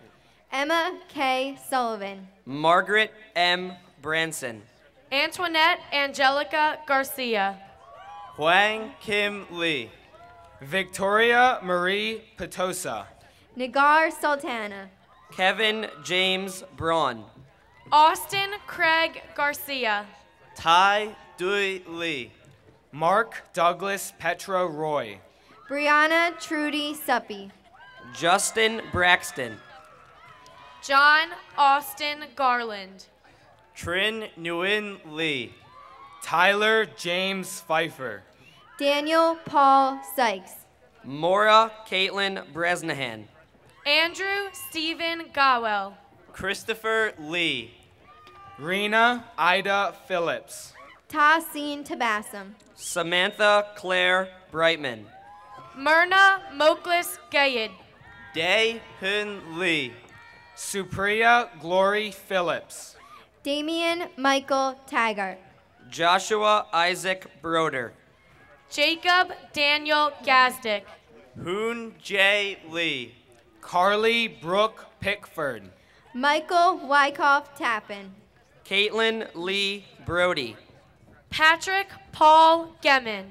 Emma K. Sullivan. Margaret M. Branson. Antoinette Angelica Garcia. Huang Kim Lee. Victoria Marie Petosa. Nagar Sultana. Kevin James Braun. Austin Craig Garcia. Tai Dui Lee. Mark Douglas Petro Roy. Brianna Trudy Suppy. Justin Braxton. John Austin Garland. Trin Nguyen Lee. Tyler James Pfeiffer. Daniel Paul Sykes. Maura Caitlin Bresnahan. Andrew Stephen Gawel. Christopher Lee. Rena Ida Phillips. Tahsin Tabassum. Samantha Claire Brightman. Myrna Moklis Gayed. Dae Hun Lee. Supriya Glory Phillips. Damian Michael Taggart. Joshua Isaac Broder. Jacob Daniel Gazdick. Hoon J. Lee. Carly Brooke Pickford. Michael Wyckoff Tappan. Caitlin Lee Brody. Patrick Paul Gemin.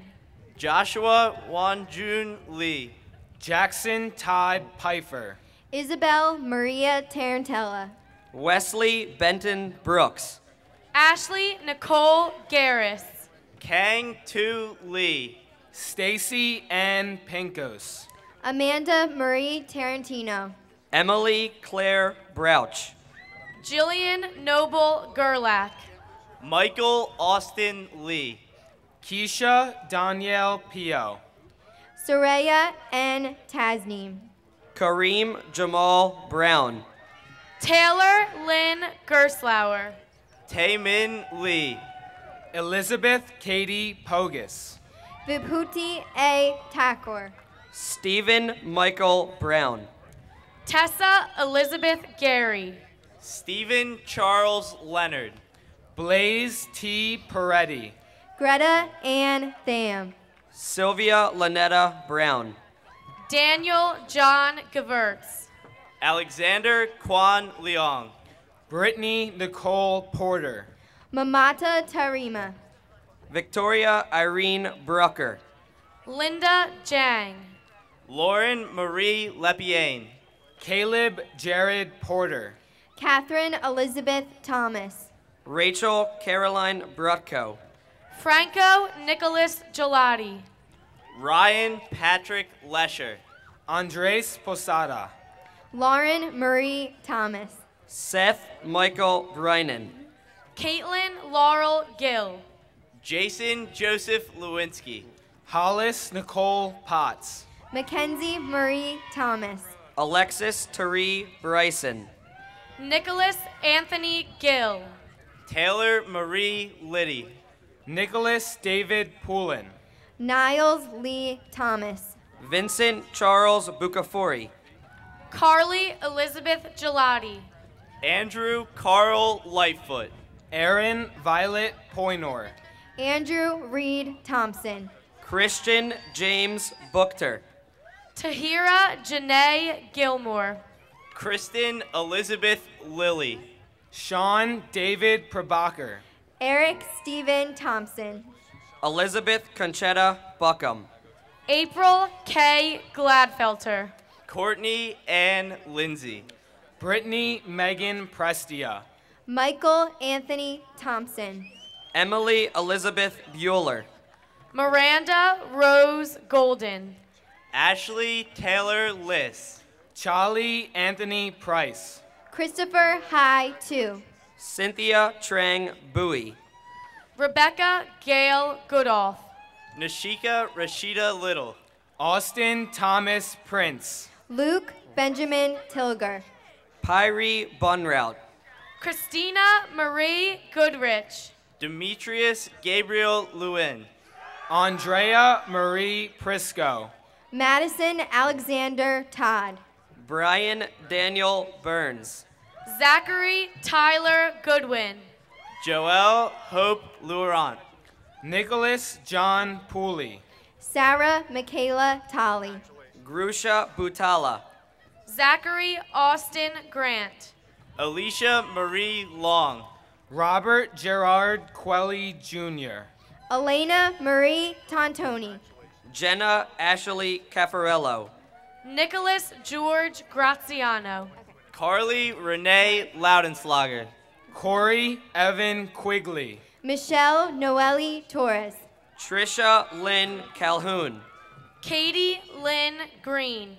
Joshua Wanjun Lee. Jackson Todd Pfeiffer. Isabel Maria Tarantella. Wesley Benton Brooks. Ashley Nicole Garris. Kang Tu Lee. Stacy Ann Pinkos. Amanda Marie Tarantino. Emily Claire Brouch. Jillian Noble Gerlach. Michael Austin Lee. Keisha Danielle Pio. Soraya N. Tasneem. Kareem Jamal Brown. Taylor Lynn Gerslauer. Taemin Lee. Elizabeth Katie Pogus. Vibhuti A. Thakur. Stephen Michael Brown. Tessa Elizabeth Gary. Stephen Charles Leonard. Blaze T. Peretti. Greta Ann Tham. Sylvia Lynetta Brown. Daniel John Gewurz. Alexander Kwan Leong. Brittany Nicole Porter. Mamata Tarima. Victoria Irene Brucker. Linda Jang. Lauren Marie Lepien. Caleb Jared Porter. Catherine Elizabeth Thomas. Rachel Caroline Brutko. Franco Nicholas Gelati. Ryan Patrick Lesher. Andres Posada. Lauren Marie Thomas. Seth Michael Brynan. Caitlin Laurel Gill. Jason Joseph Lewinsky. Hollis Nicole Potts. Mackenzie Marie Thomas. Alexis Tari Bryson. Nicholas Anthony Gill. Taylor Marie Liddy. Nicholas David Poulin. Niles Lee Thomas. Vincent Charles Bucafori. Carly Elizabeth Gelati. Andrew Carl Lightfoot. Aaron Violet Poynor. Andrew Reed Thompson. Christian James Buchter. Tahira Janae Gilmore. Kristen Elizabeth Lilly. Sean David Prabhakar. Eric Stephen Thompson. Elizabeth Conchetta Buckham. April K. Gladfelter. Courtney Ann Lindsay. Brittany Megan Prestia. Michael Anthony Thompson. Emily Elizabeth Bueller. Miranda Rose Golden. Ashley Taylor Liss. Charlie Anthony Price. Christopher High 2. Cynthia Trang Bowie. Rebecca Gail Goodolf. Nashika Rashida Little. Austin Thomas Prince. Luke Benjamin Tilger. Pyrie Bunrout. Christina Marie Goodrich. Demetrius Gabriel Lewin. Andrea Marie Prisco. Madison Alexander Todd. Brian Daniel Burns. Zachary Tyler Goodwin. Joelle Hope Laurent. Nicholas John Pooley. Sarah Michaela Tolley. Grusha Butala. Zachary Austin Grant. Alicia Marie Long. Robert Gerard Quelly Jr. Elena Marie Tontoni. Jenna Ashley Caffarello. Nicholas George Graziano. Carly Renee Laudenslager. Corey Evan Quigley. Michelle Noelle Torres. Trisha Lynn Calhoun. Katie Lynn Green.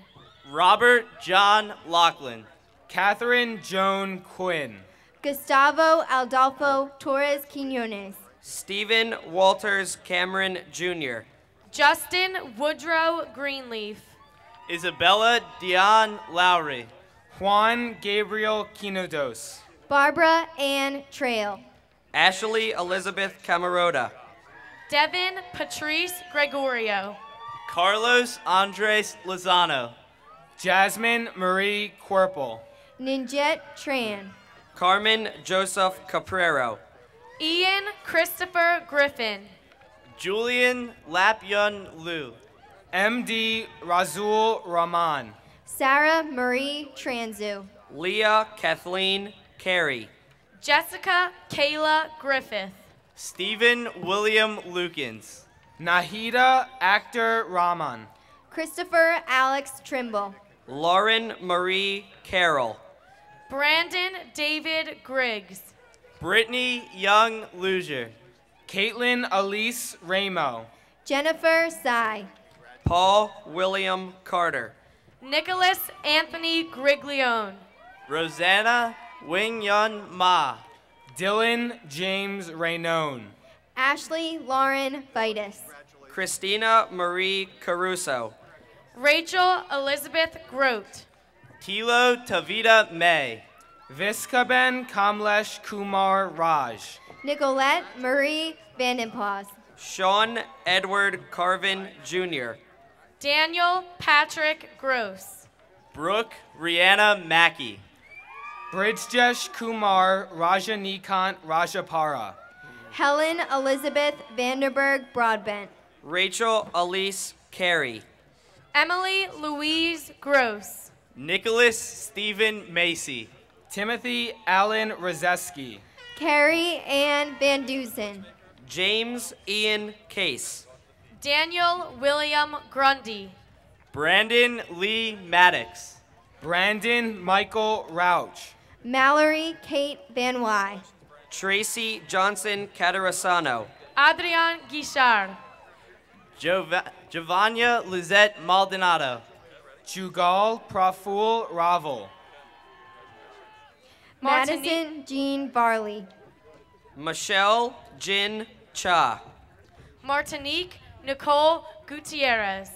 Robert John Lachlan. Catherine Joan Quinn. Gustavo Adolfo Torres Quinones. Stephen Walters Cameron Jr. Justin Woodrow Greenleaf. Isabella Dion Lowry. Juan Gabriel Quinodos. Barbara Ann Trail. Ashley Elizabeth Camarota. Devin Patrice Gregorio. Carlos Andres Lozano. Jasmine Marie Quirple. Ninjet Tran. Carmen Joseph Caprero. Ian Christopher Griffin. Julian Lapyun Liu. MD Razul Rahman. Sarah Marie Tranzu. Leah Kathleen Carey. Jessica Kayla Griffith. Stephen William Lukens. Nahida Akhtar Rahman. Christopher Alex Trimble. Lauren Marie Carroll. Brandon David Griggs. Brittany Young Luzier. Caitlin Elise Ramo. Jennifer Sy. Paul William Carter. Nicholas Anthony Griglione. Rosanna Wing Yun Ma. Dylan James Raynone. Ashley Lauren Vitus. Christina Marie Caruso. Rachel Elizabeth Grote. Tilo Tavita May. Viskaben Kamlesh Kumar Raj. Nicolette Marie Vandenplas. Sean Edward Carvin Jr. Daniel Patrick Gross. Brooke Rihanna Mackey. Bridgejesh Kumar Rajanikant Rajapara. Helen Elizabeth Vanderberg Broadbent. Rachel Elise Carey. Emily Louise Gross. Nicholas Stephen Macy. Timothy Allen Rozeski. Carrie Ann Van Dusen. James Ian Case. Daniel William Grundy. Brandon Lee Maddox. Brandon Michael Rauch. Mallory Kate Van Wy. Tracy Johnson Catarasano. Adrian Guichard. Giovanna Lizette Maldonado. Jugal Praful Ravel. Madison Jean Barley. Michelle Jin Cha. Martinique Nicole Gutierrez.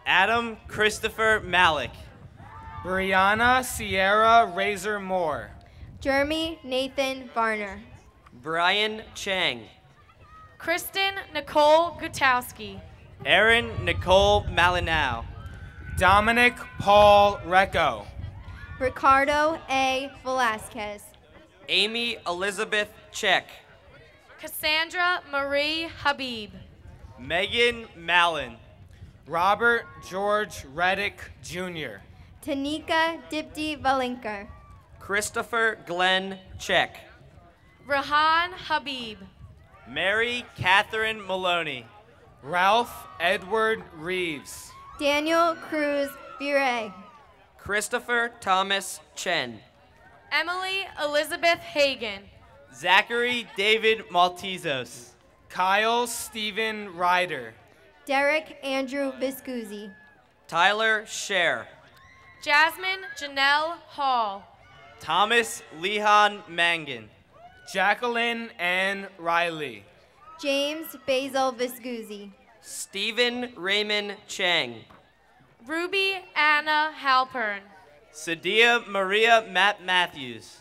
Adam Christopher Malik. Brianna Sierra Razor Moore. Jeremy Nathan Varner. Brian Chang. Kristen Nicole Gutowski. Erin Nicole Malinau. Dominic Paul Recco. Ricardo A. Velasquez. Amy Elizabeth Check. Cassandra Marie Habib. Megan Mallon. Robert George Reddick Jr. Tanika Dipti Valinker. Christopher Glenn Check. Rahan Habib. Mary Catherine Maloney. Ralph Edward Reeves. Daniel Cruz Vire. Christopher Thomas Chen. Emily Elizabeth Hagan. Zachary David Maltezos. Kyle Stephen Ryder. Derek Andrew Viscuzzi. Tyler Scher. Jasmine Janelle Hall. Thomas Lehan Mangan. Jacqueline Ann Riley. James Basil Viscuzzi. Stephen Raymond Chang. Ruby Anna Halpern. Sadia Maria Matt Matthews.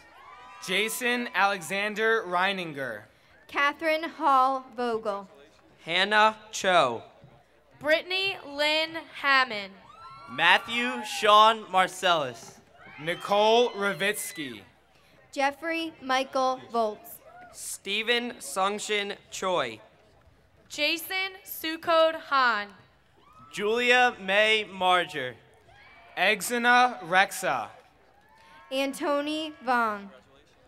Jason Alexander Reininger. Catherine Hall Vogel. Hannah Cho. Brittany Lynn Hammond. Matthew Sean Marcellus. Nicole Ravitsky. Jeffrey Michael Volts. Stephen Sungshin Choi. Jason Sukode Han. Julia May Marger. Exana Rexa. Antony Vong.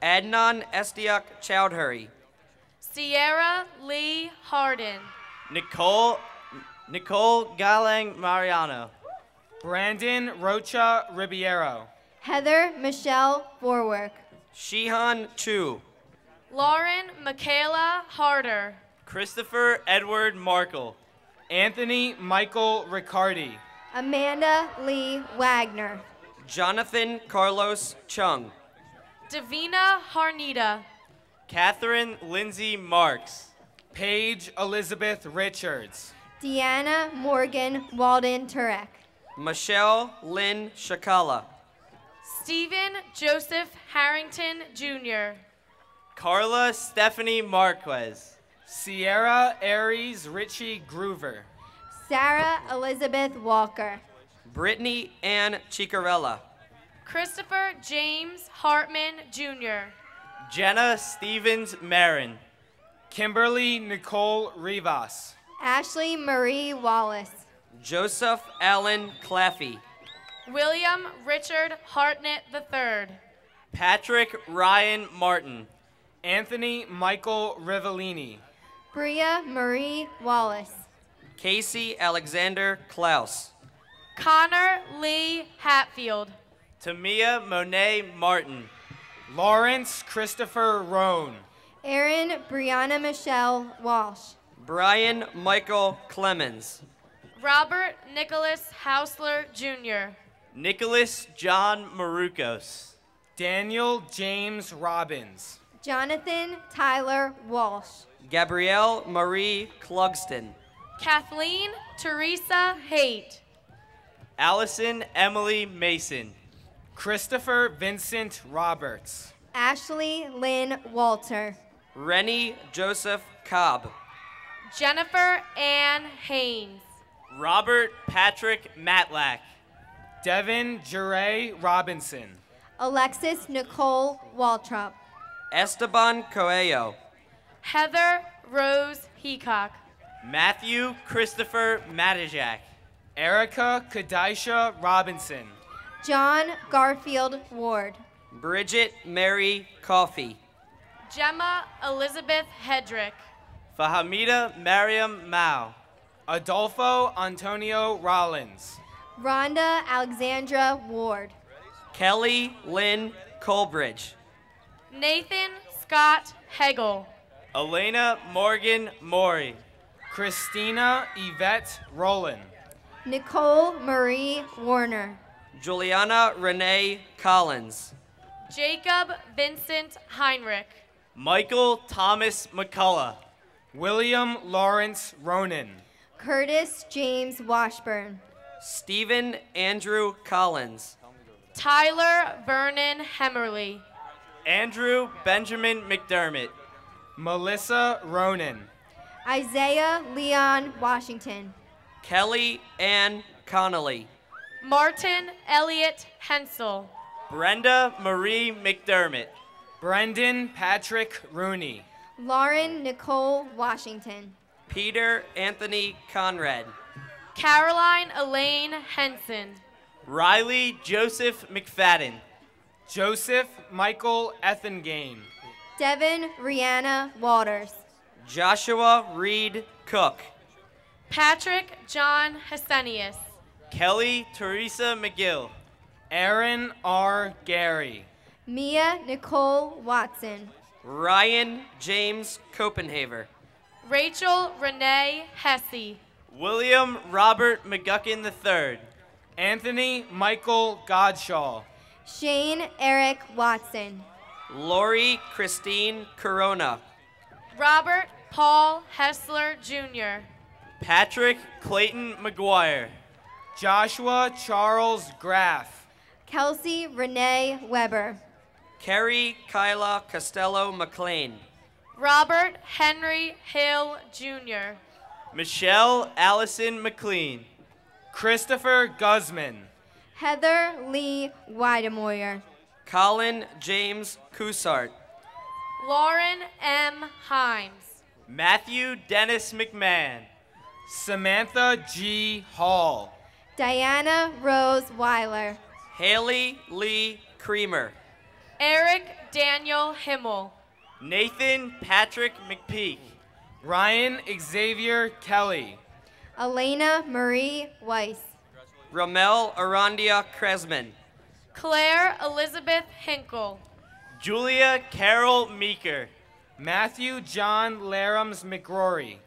Adnan Estiak Chowdhury. Sierra Lee Harden. Nicole Galang Mariano. Brandon Rocha Ribeiro. Heather Michelle Borwork. Shihan Chu. Lauren Michaela Harder. Christopher Edward Markle. Anthony Michael Riccardi. Amanda Lee Wagner. Jonathan Carlos Chung. Davina Harnita. Catherine Lindsay Marks. Paige Elizabeth Richards. Deanna Morgan Walden Turek. Michelle Lynn Shakala. Stephen Joseph Harrington Jr. Carla Stephanie Marquez. Sierra Aries Richie Groover. Sarah Elizabeth Walker. Brittany Ann Chicarella. Christopher James Hartman Jr. Jenna Stevens Marin. Kimberly Nicole Rivas. Ashley Marie Wallace. Joseph Allen Claffey. William Richard Hartnett III. Patrick Ryan Martin. Anthony Michael Rivellini. Bria Marie Wallace. Casey Alexander Klaus. Connor Lee Hatfield. Tamia Monet Martin. Lawrence Christopher Roan. Erin Brianna Michelle Walsh. Brian Michael Clemens. Robert Nicholas Hausler Jr. Nicholas John Marukos. Daniel James Robbins. Jonathan Tyler Walsh. Gabrielle Marie Clugston. Kathleen Teresa Haight. Allison Emily Mason. Christopher Vincent Roberts. Ashley Lynn Walter. Rennie Joseph Cobb. Jennifer Ann Haynes. Robert Patrick Matlack. Devin Jure Robinson. Alexis Nicole Waltrop. Esteban Coelho. Heather Rose Heacock. Matthew Christopher Matijak. Erica Kadaisha Robinson. John Garfield Ward. Bridget Mary Coffey. Gemma Elizabeth Hedrick. Fahamida Mariam Mao. Adolfo Antonio Rollins. Rhonda Alexandra Ward. Kelly Lynn Colbridge. Nathan Scott Hegel. Elena Morgan Mori. Christina Yvette Rowland. Nicole Marie Warner. Juliana Renee Collins. Jacob Vincent Heinrich. Michael Thomas McCullough. William Lawrence Ronan. Curtis James Washburn. Stephen Andrew Collins. Tyler Vernon Hemmerly. Andrew Benjamin McDermott. Melissa Ronan. Isaiah Leon Washington. Kelly Ann Connolly. Martin Elliott Hensel. Brenda Marie McDermott. Brendan Patrick Rooney. Lauren Nicole Washington. Peter Anthony Conrad. Caroline Elaine Henson. Riley Joseph McFadden. Joseph Michael Ethengame. Devin Rihanna Waters. Joshua Reed Cook. Patrick John Hesenius. Kelly Teresa McGill. Aaron R. Gary. Mia Nicole Watson. Ryan James Copenhaver. Rachel Renee Hesse. William Robert McGuckin III. Anthony Michael Godshaw. Shane Eric Watson. Lori Christine Corona. Robert Paul Hessler Jr. Patrick Clayton McGuire. Joshua Charles Graff. Kelsey Renee Weber. Kerry Kyla Costello McLean. Robert Henry Hill Jr. Michelle Allison McLean. Christopher Guzman. Heather Lee Weidemoyer. Colin James Coussart. Lauren M. Himes. Matthew Dennis McMahon. Samantha G. Hall. Diana Rose Weiler. Haley Lee Creamer. Eric Daniel Himmel. Nathan Patrick McPeak. Ryan Xavier Kelly. Elena Marie Weiss. Ramel Arandia Kresman. Claire Elizabeth Hinkle. Julia Carol Meeker. Matthew John Larams McRory.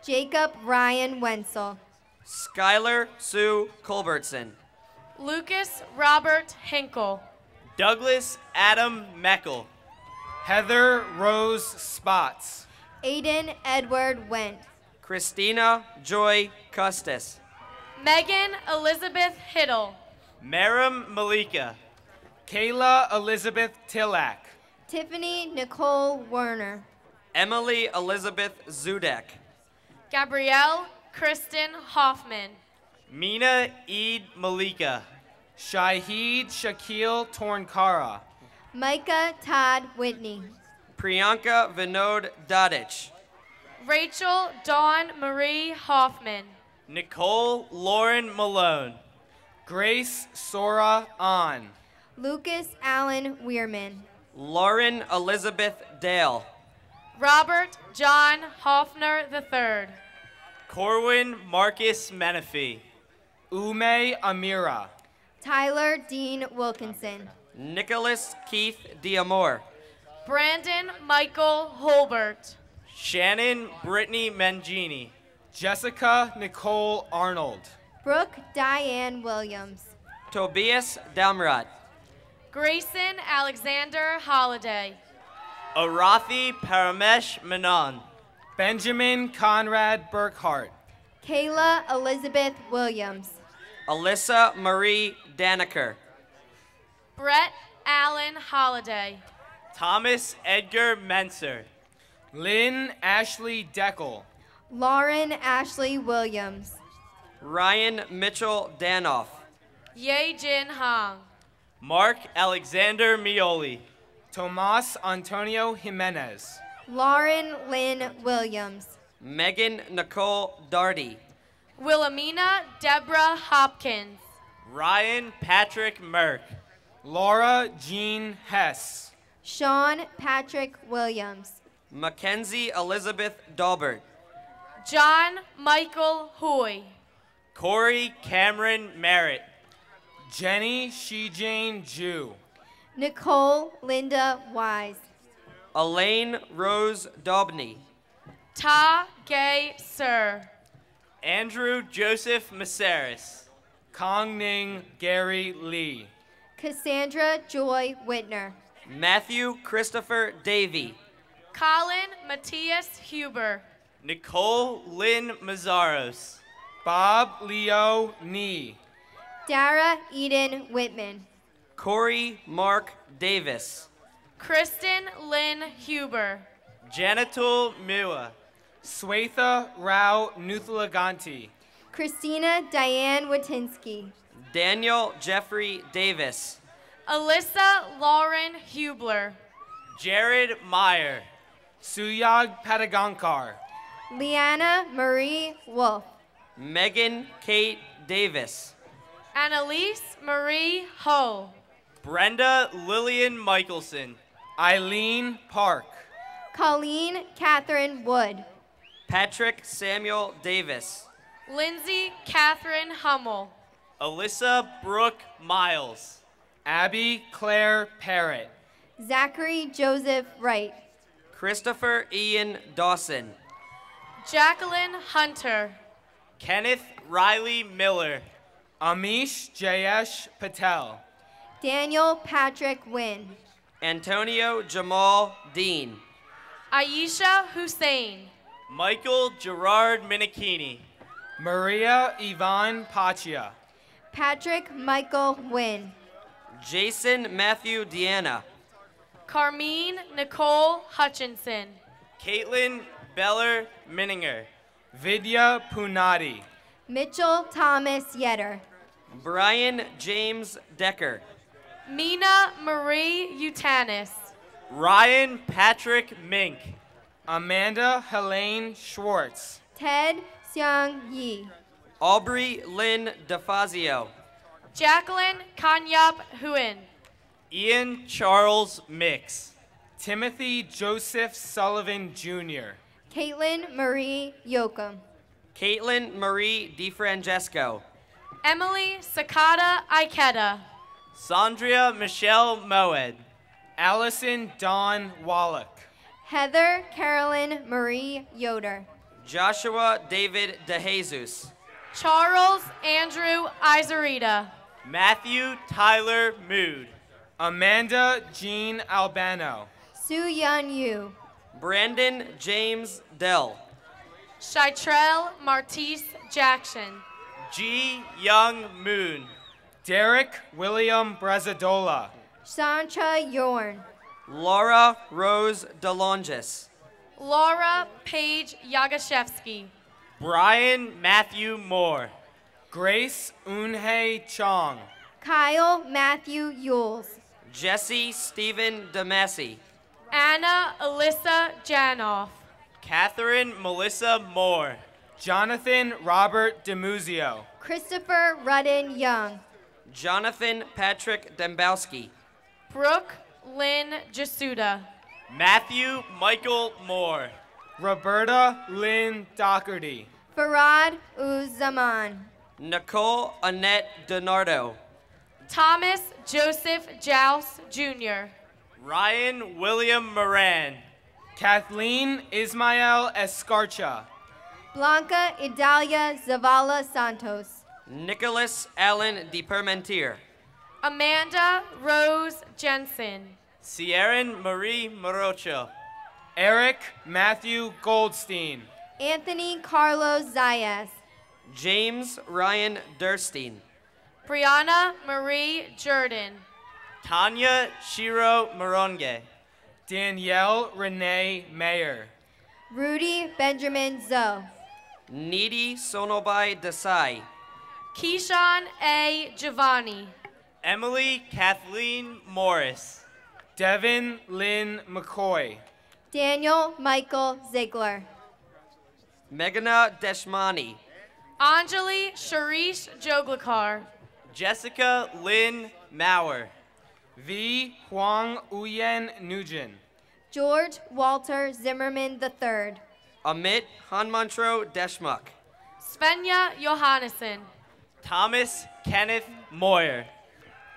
Jacob Ryan Wenzel. Skylar Sue Culbertson. Lucas Robert Hinkle. Douglas Adam Meckel. Heather Rose Spots. Aiden Edward Wendt. Christina Joy Custis. Megan Elizabeth Hiddle. Maram Malika. Kayla Elizabeth Tillack. Tiffany Nicole Werner. Emily Elizabeth Zudek. Gabrielle Kristen Hoffman. Mina Eid Malika. Shahid Shaquille Tornkara. Micah Todd Whitney. Priyanka Vinod Dadich. Rachel Dawn Marie Hoffman. Nicole Lauren Malone. Grace Sora On. Lucas Allen Weirman. Lauren Elizabeth Dale. Robert John Hoffner III. Corwin Marcus Menifee. Ume Amira. Tyler Dean Wilkinson. Nicholas Keith Diamore. Brandon Michael Holbert. Shannon Brittany Mangini. Jessica Nicole Arnold. Brooke Diane Williams. Tobias Damrat. Grayson Alexander Holliday. Arathi Paramesh Menon. Benjamin Conrad Burkhart. Kayla Elizabeth Williams. Alyssa Marie Danaker. Brett Allen Holliday. Thomas Edgar Menser. Lynn Ashley Deckel. Lauren Ashley Williams. Ryan Mitchell Danoff. Ye Jin Hong. Mark Alexander Mioli. Tomas Antonio Jimenez. Lauren Lynn Williams. Megan Nicole Darty. Wilhelmina Deborah Hopkins. Ryan Patrick Merck. Laura Jean Hess. Sean Patrick Williams. Mackenzie Elizabeth Daubert. John Michael Hoy. Corey Cameron Merritt. Jenny Shejane Jew. Nicole Linda Wise. Elaine Rose Daubney. Ta Gay Sir. Andrew Joseph Maceris. Kong Ning Gary Lee. Cassandra Joy Whitner. Matthew Christopher Davey. Colin Matthias Huber. Nicole Lynn Mazzaros. Bob Leo Nee. Dara Eden Whitman. Corey Mark Davis. Kristen Lynn Huber. Janitul Mua. Swetha Rao Nuthalaganti. Christina Diane Watinsky. Daniel Jeffrey Davis. Alyssa Lauren Hubler. Jared Meyer. Suyag Padagankar. Leanna Marie Wolf. Megan Kate Davis. Annalise Marie Ho. Brenda Lillian Michelson. Eileen Park. Colleen Catherine Wood. Patrick Samuel Davis. Lindsay Catherine Hummel. Alyssa Brooke Miles. Abby Claire Parrott. Zachary Joseph Wright. Christopher Ian Dawson. Jacqueline Hunter. Kenneth Riley Miller. Amish Jayesh Patel. Daniel Patrick Wynn. Antonio Jamal Dean. Aisha Hussein. Michael Gerard Minikini. Maria Yvonne Pachia. Patrick Michael Wynn. Jason Matthew Deanna. Carmine Nicole Hutchinson. Caitlin Beller Mininger. Vidya Punati. Mitchell Thomas Yetter. Brian James Decker. Mina Marie Utanis. Ryan Patrick Mink. Amanda Helene Schwartz. Ted Seung Yi. Aubrey Lynn DeFazio. Jacqueline Kanyap Huin. Ian Charles Mix. Timothy Joseph Sullivan Jr. Caitlin Marie Yoakum. Caitlin Marie DiFrancesco. Emily Sakata Ikeda. Sandria Michelle Moed. Allison Dawn Wallach. Heather Carolyn Marie Yoder. Joshua David DeJesus. Charles Andrew Izarita. Matthew Tyler Mood. Amanda Jean Albano. Sue Yun Yu. Brandon James Dell. Chytrell Martise Jackson. G. Young Moon. Derek William Brazadola. Sancha Yorn. Laura Rose DeLongis. Laura Paige Yagashevsky. Brian Matthew Moore. Grace Unhei Chong. Kyle Matthew Yules. Jesse Stephen DeMassey. Anna Alyssa Janoff. Catherine Melissa Moore. Jonathan Robert DeMuzio. Christopher Rudden Young. Jonathan Patrick Dembowski. Brooke Lynn Jasuda. Matthew Michael Moore. Roberta Lynn Doherty. Farad Uzzaman. Nicole Annette Donardo. Thomas Joseph Jouse Jr. Ryan William Moran. Kathleen Ismael Escarcha. Blanca Idalia Zavala Santos. Nicholas Allen DePermentier. Amanda Rose Jensen. Sierran Marie Morocho. Eric Matthew Goldstein. Anthony Carlos Zayas. James Ryan Durstein. Brianna Marie Jordan. Tanya Shiro Moronge. Danielle Renee Mayer. Rudy Benjamin Zoe. Needy Sonobai Desai. Keyshawn A. Giovanni. Emily Kathleen Morris. Devin Lynn McCoy. Daniel Michael Ziegler. Meghna Deshmani. Anjali Sharish Joglakar. Jessica Lynn Maurer. V. Huang Uyen Nugent. George Walter Zimmerman III. Amit Hanmantro Deshmukh. Svenja Johannesson. Thomas Kenneth Moyer.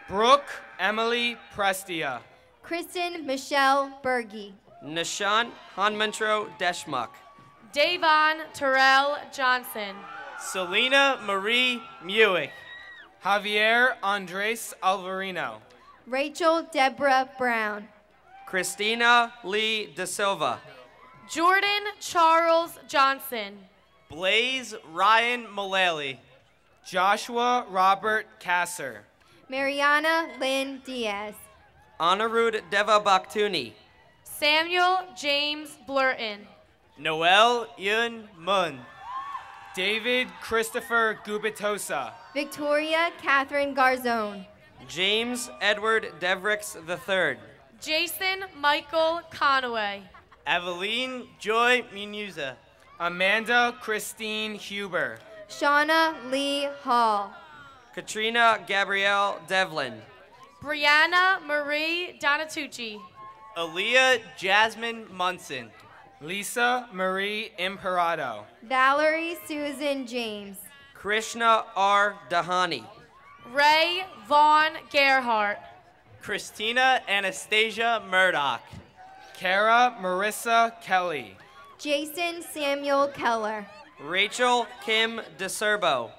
Brooke Emily Prestia. Kristen Michelle Berge. Nishant Hanmantro Deshmukh. Davon Terrell Johnson. Selena Marie Muick. Javier Andres Alvarino. Rachel Deborah Brown. Christina Lee De Silva. Jordan Charles Johnson. Blaze Ryan Mullally. Joshua Robert Kasser. Mariana Lynn Diaz. Anirudh Deva Bakhtuni. Samuel James Blurton. Noel Yun Mun. David Christopher Gubitosa. Victoria Catherine Garzone. James Edward Devricks III. Jason Michael Conaway. Eveline Joy Munuza. Amanda Christine Huber. Shauna Lee Hall. Katrina Gabrielle Devlin. Brianna Marie Donatucci. Aaliyah Jasmine Munson. Lisa Marie Imperato. Valerie Susan James. Krishna R. Dahani. Ray Vaughn Gerhart. Christina Anastasia Murdoch. Kara Marissa Kelly. Jason Samuel Keller. Rachel Kim DeSerbo.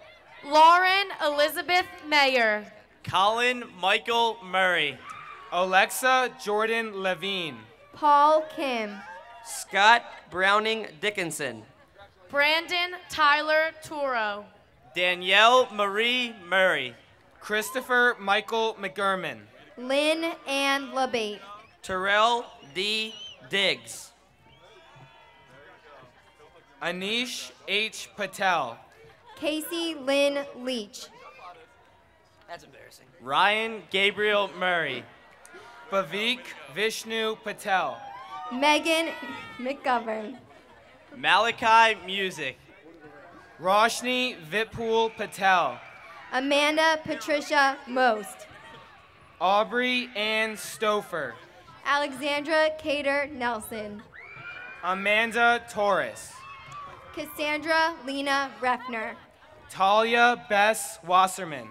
Lauren Elizabeth Mayer. Colin Michael Murray. Alexa Jordan Levine. Paul Kim. Scott Browning Dickinson. Brandon Tyler Turo. Danielle Marie Murray. Christopher Michael McGurman. Lynn Ann LaBate. Terrell D. Diggs. Anish H. Patel. Casey Lynn Leach. That's embarrassing. Ryan Gabriel Murray. Bhavik Vishnu Patel. Megan McGovern. Malachi Music. Roshni Vipul Patel. Amanda Patricia Most. Aubrey Ann Stouffer. Alexandra Cater Nelson. Amanda Torres. Cassandra Lena Refner. Talia Bess Wasserman.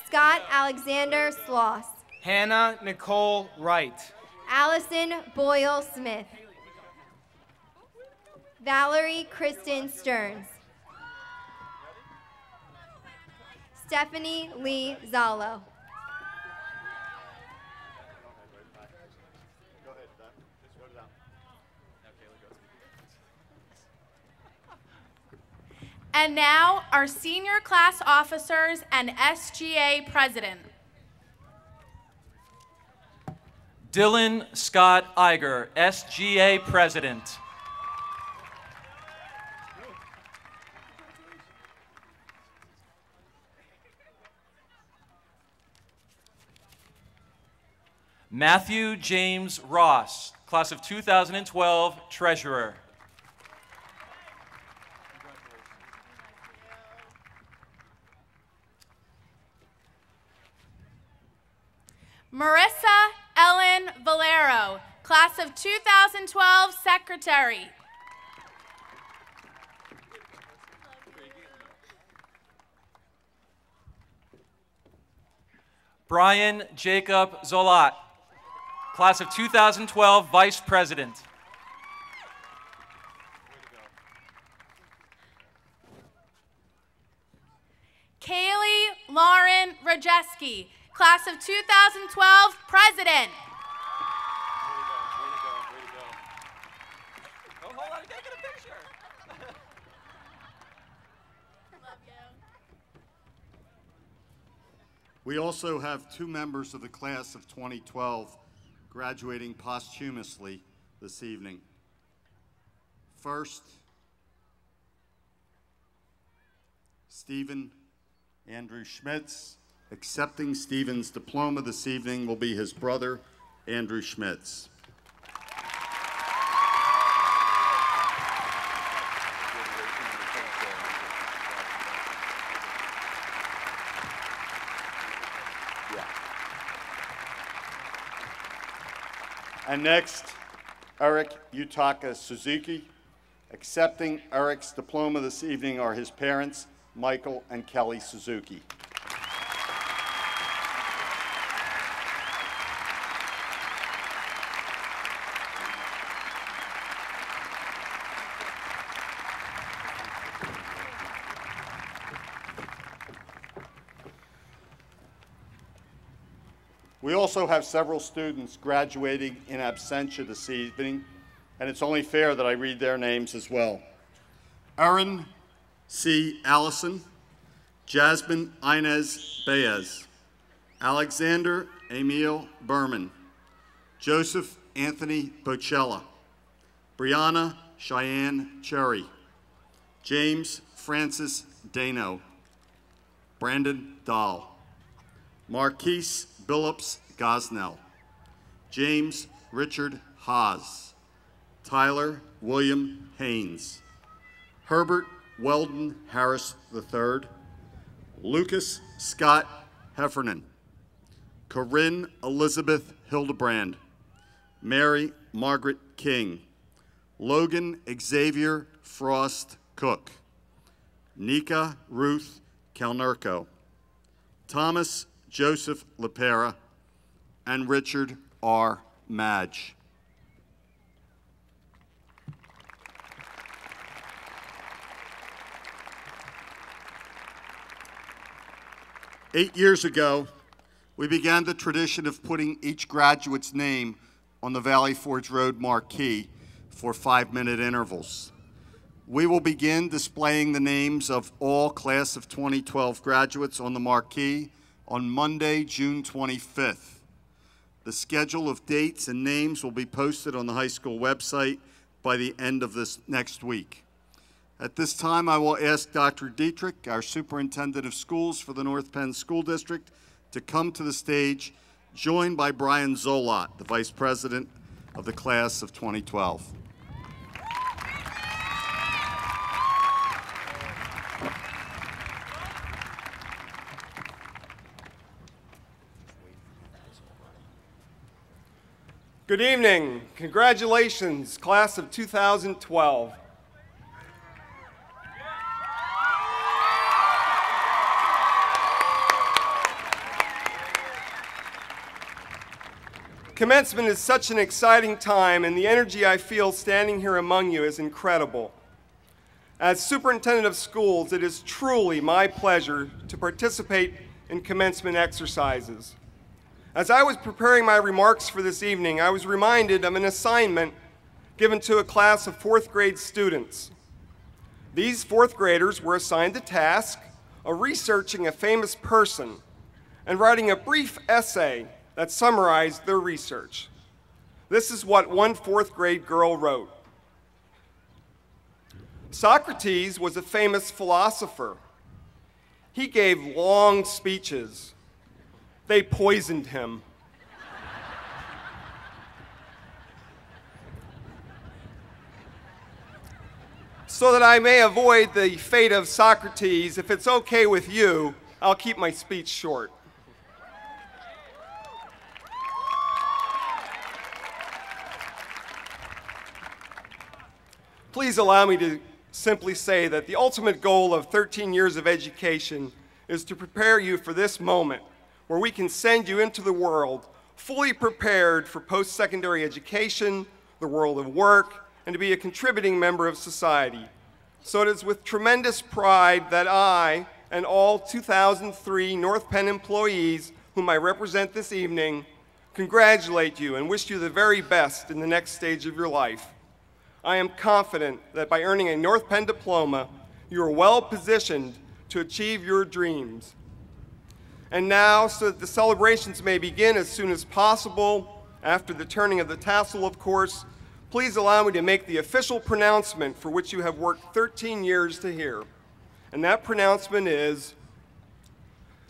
Scott Alexander Sloss. Hannah Nicole Wright. Allison Boyle Smith. Valerie Kristen Stearns. Stephanie Lee Zalo. And now, our senior class officers and SGA president. Dylan Scott Iger, SGA president. Matthew James Ross, class of 2012, treasurer. Marissa Ellen Valero, class of 2012, secretary. Brian Jacob Zolat, class of 2012, vice president. Kaylee Lauren Rajeski, class of 2012, president. Oh, hold on, I gotta get a picture. We also have two members of the class of 2012 graduating posthumously this evening. First, Stephen Andrew Schmitz. Accepting Stephen's diploma this evening will be his brother, Andrew Schmitz. And next, Eric Yutaka Suzuki. Accepting Eric's diploma this evening are his parents, Michael and Kelly Suzuki. We also have several students graduating in absentia this evening, and it's only fair that I read their names as well. Erin C. Allison, Jasmine Inez Baez, Alexander Emil Berman, Joseph Anthony Bocella, Brianna Cheyenne Cherry, James Francis Dano, Brandon Dahl, Marquise Billups Gosnell, James Richard Haas, Tyler William Haynes, Herbert Weldon Harris III, Lucas Scott Heffernan, Corinne Elizabeth Hildebrand, Mary Margaret King, Logan Xavier Frost Cook, Nika Ruth Calnerco, Thomas Joseph Lepera, and Richard R. Madge. Eight years ago, we began the tradition of putting each graduate's name on the Valley Forge Road marquee for 5-minute intervals. We will begin displaying the names of all class of 2012 graduates on the marquee on Monday, June 25th. The schedule of dates and names will be posted on the high school website by the end of this next week. At this time, I will ask Dr. Dietrich, our Superintendent of Schools for the North Penn School District, to come to the stage, joined by Brian Zolot, the Vice President of the class of 2012. Good evening. Congratulations, class of 2012. Commencement is such an exciting time, and the energy I feel standing here among you is incredible. As Superintendent of Schools, it is truly my pleasure to participate in commencement exercises. As I was preparing my remarks for this evening, I was reminded of an assignment given to a class of 4th grade students. These 4th graders were assigned the task of researching a famous person and writing a brief essay that summarized their research. This is what one 4th grade girl wrote. Socrates was a famous philosopher. He gave long speeches. They poisoned him. So that I may avoid the fate of Socrates, if it's okay with you, I'll keep my speech short. Please allow me to simply say that the ultimate goal of 13 years of education is to prepare you for this moment where we can send you into the world fully prepared for post-secondary education, the world of work, and to be a contributing member of society. So it is with tremendous pride that I and all 2003 North Penn employees whom I represent this evening congratulate you and wish you the very best in the next stage of your life. I am confident that by earning a North Penn diploma, you are well positioned to achieve your dreams. And now, so that the celebrations may begin as soon as possible, after the turning of the tassel, of course, please allow me to make the official pronouncement for which you have worked 13 years to hear. And that pronouncement is,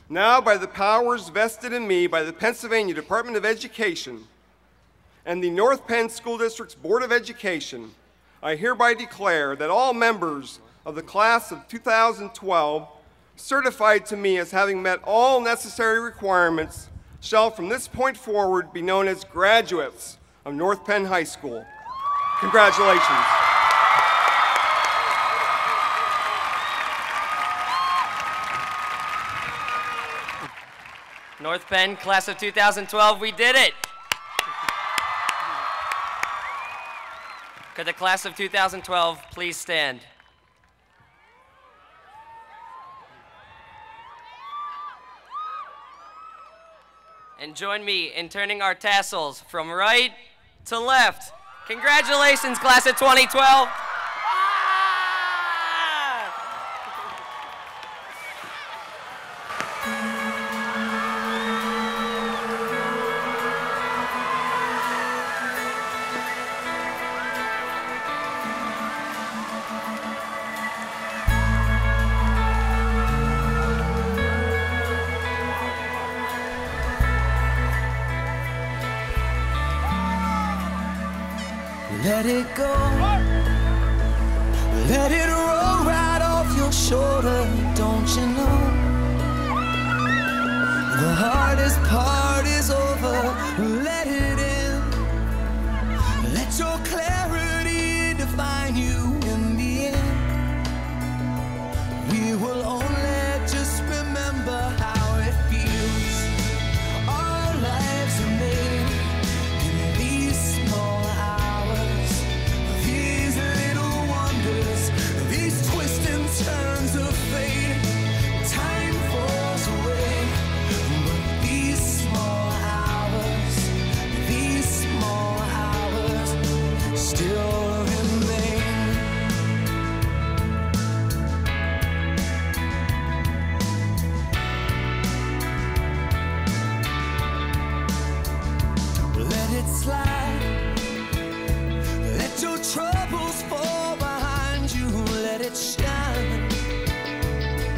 now by the powers vested in me by the Pennsylvania Department of Education and the North Penn School District's Board of Education, I hereby declare that all members of the class of 2012 certified to me as having met all necessary requirements shall from this point forward be known as graduates of North Penn High School. Congratulations. North Penn, class of 2012, we did it! Could the class of 2012 please stand? And join me in turning our tassels from right to left. Congratulations, class of 2012. Let it go. Let it roll right off your shoulder, don't you know? The hardest part is over. Let it in. Let your clarity define you in the end. We will only just remember how it feels. Our lives are made in these small hours, these little wonders, these twists and turns of fate. Time falls away, but these small hours still remain. Let it slide. Let your troubles fall behind you. Let it shine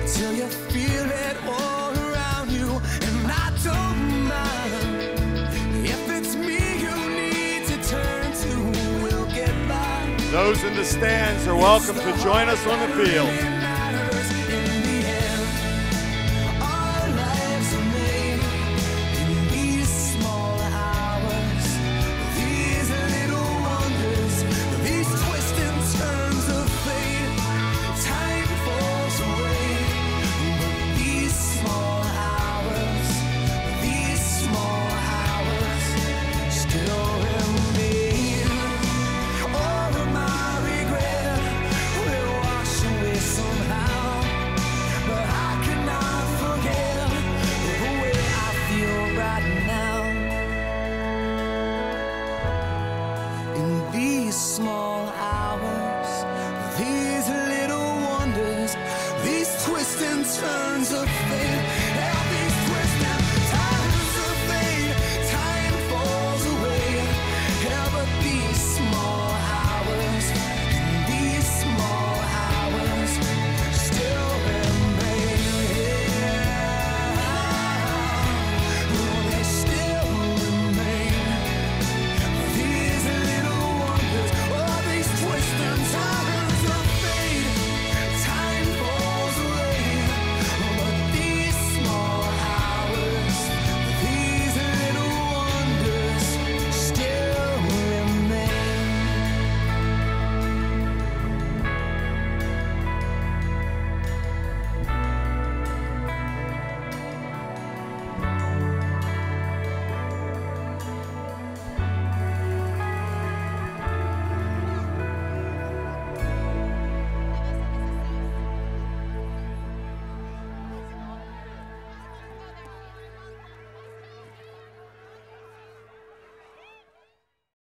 till you feel it all around you. And I don't mind if it's me you need to turn to. We'll get by. Those in the stands are welcome to join us on the field.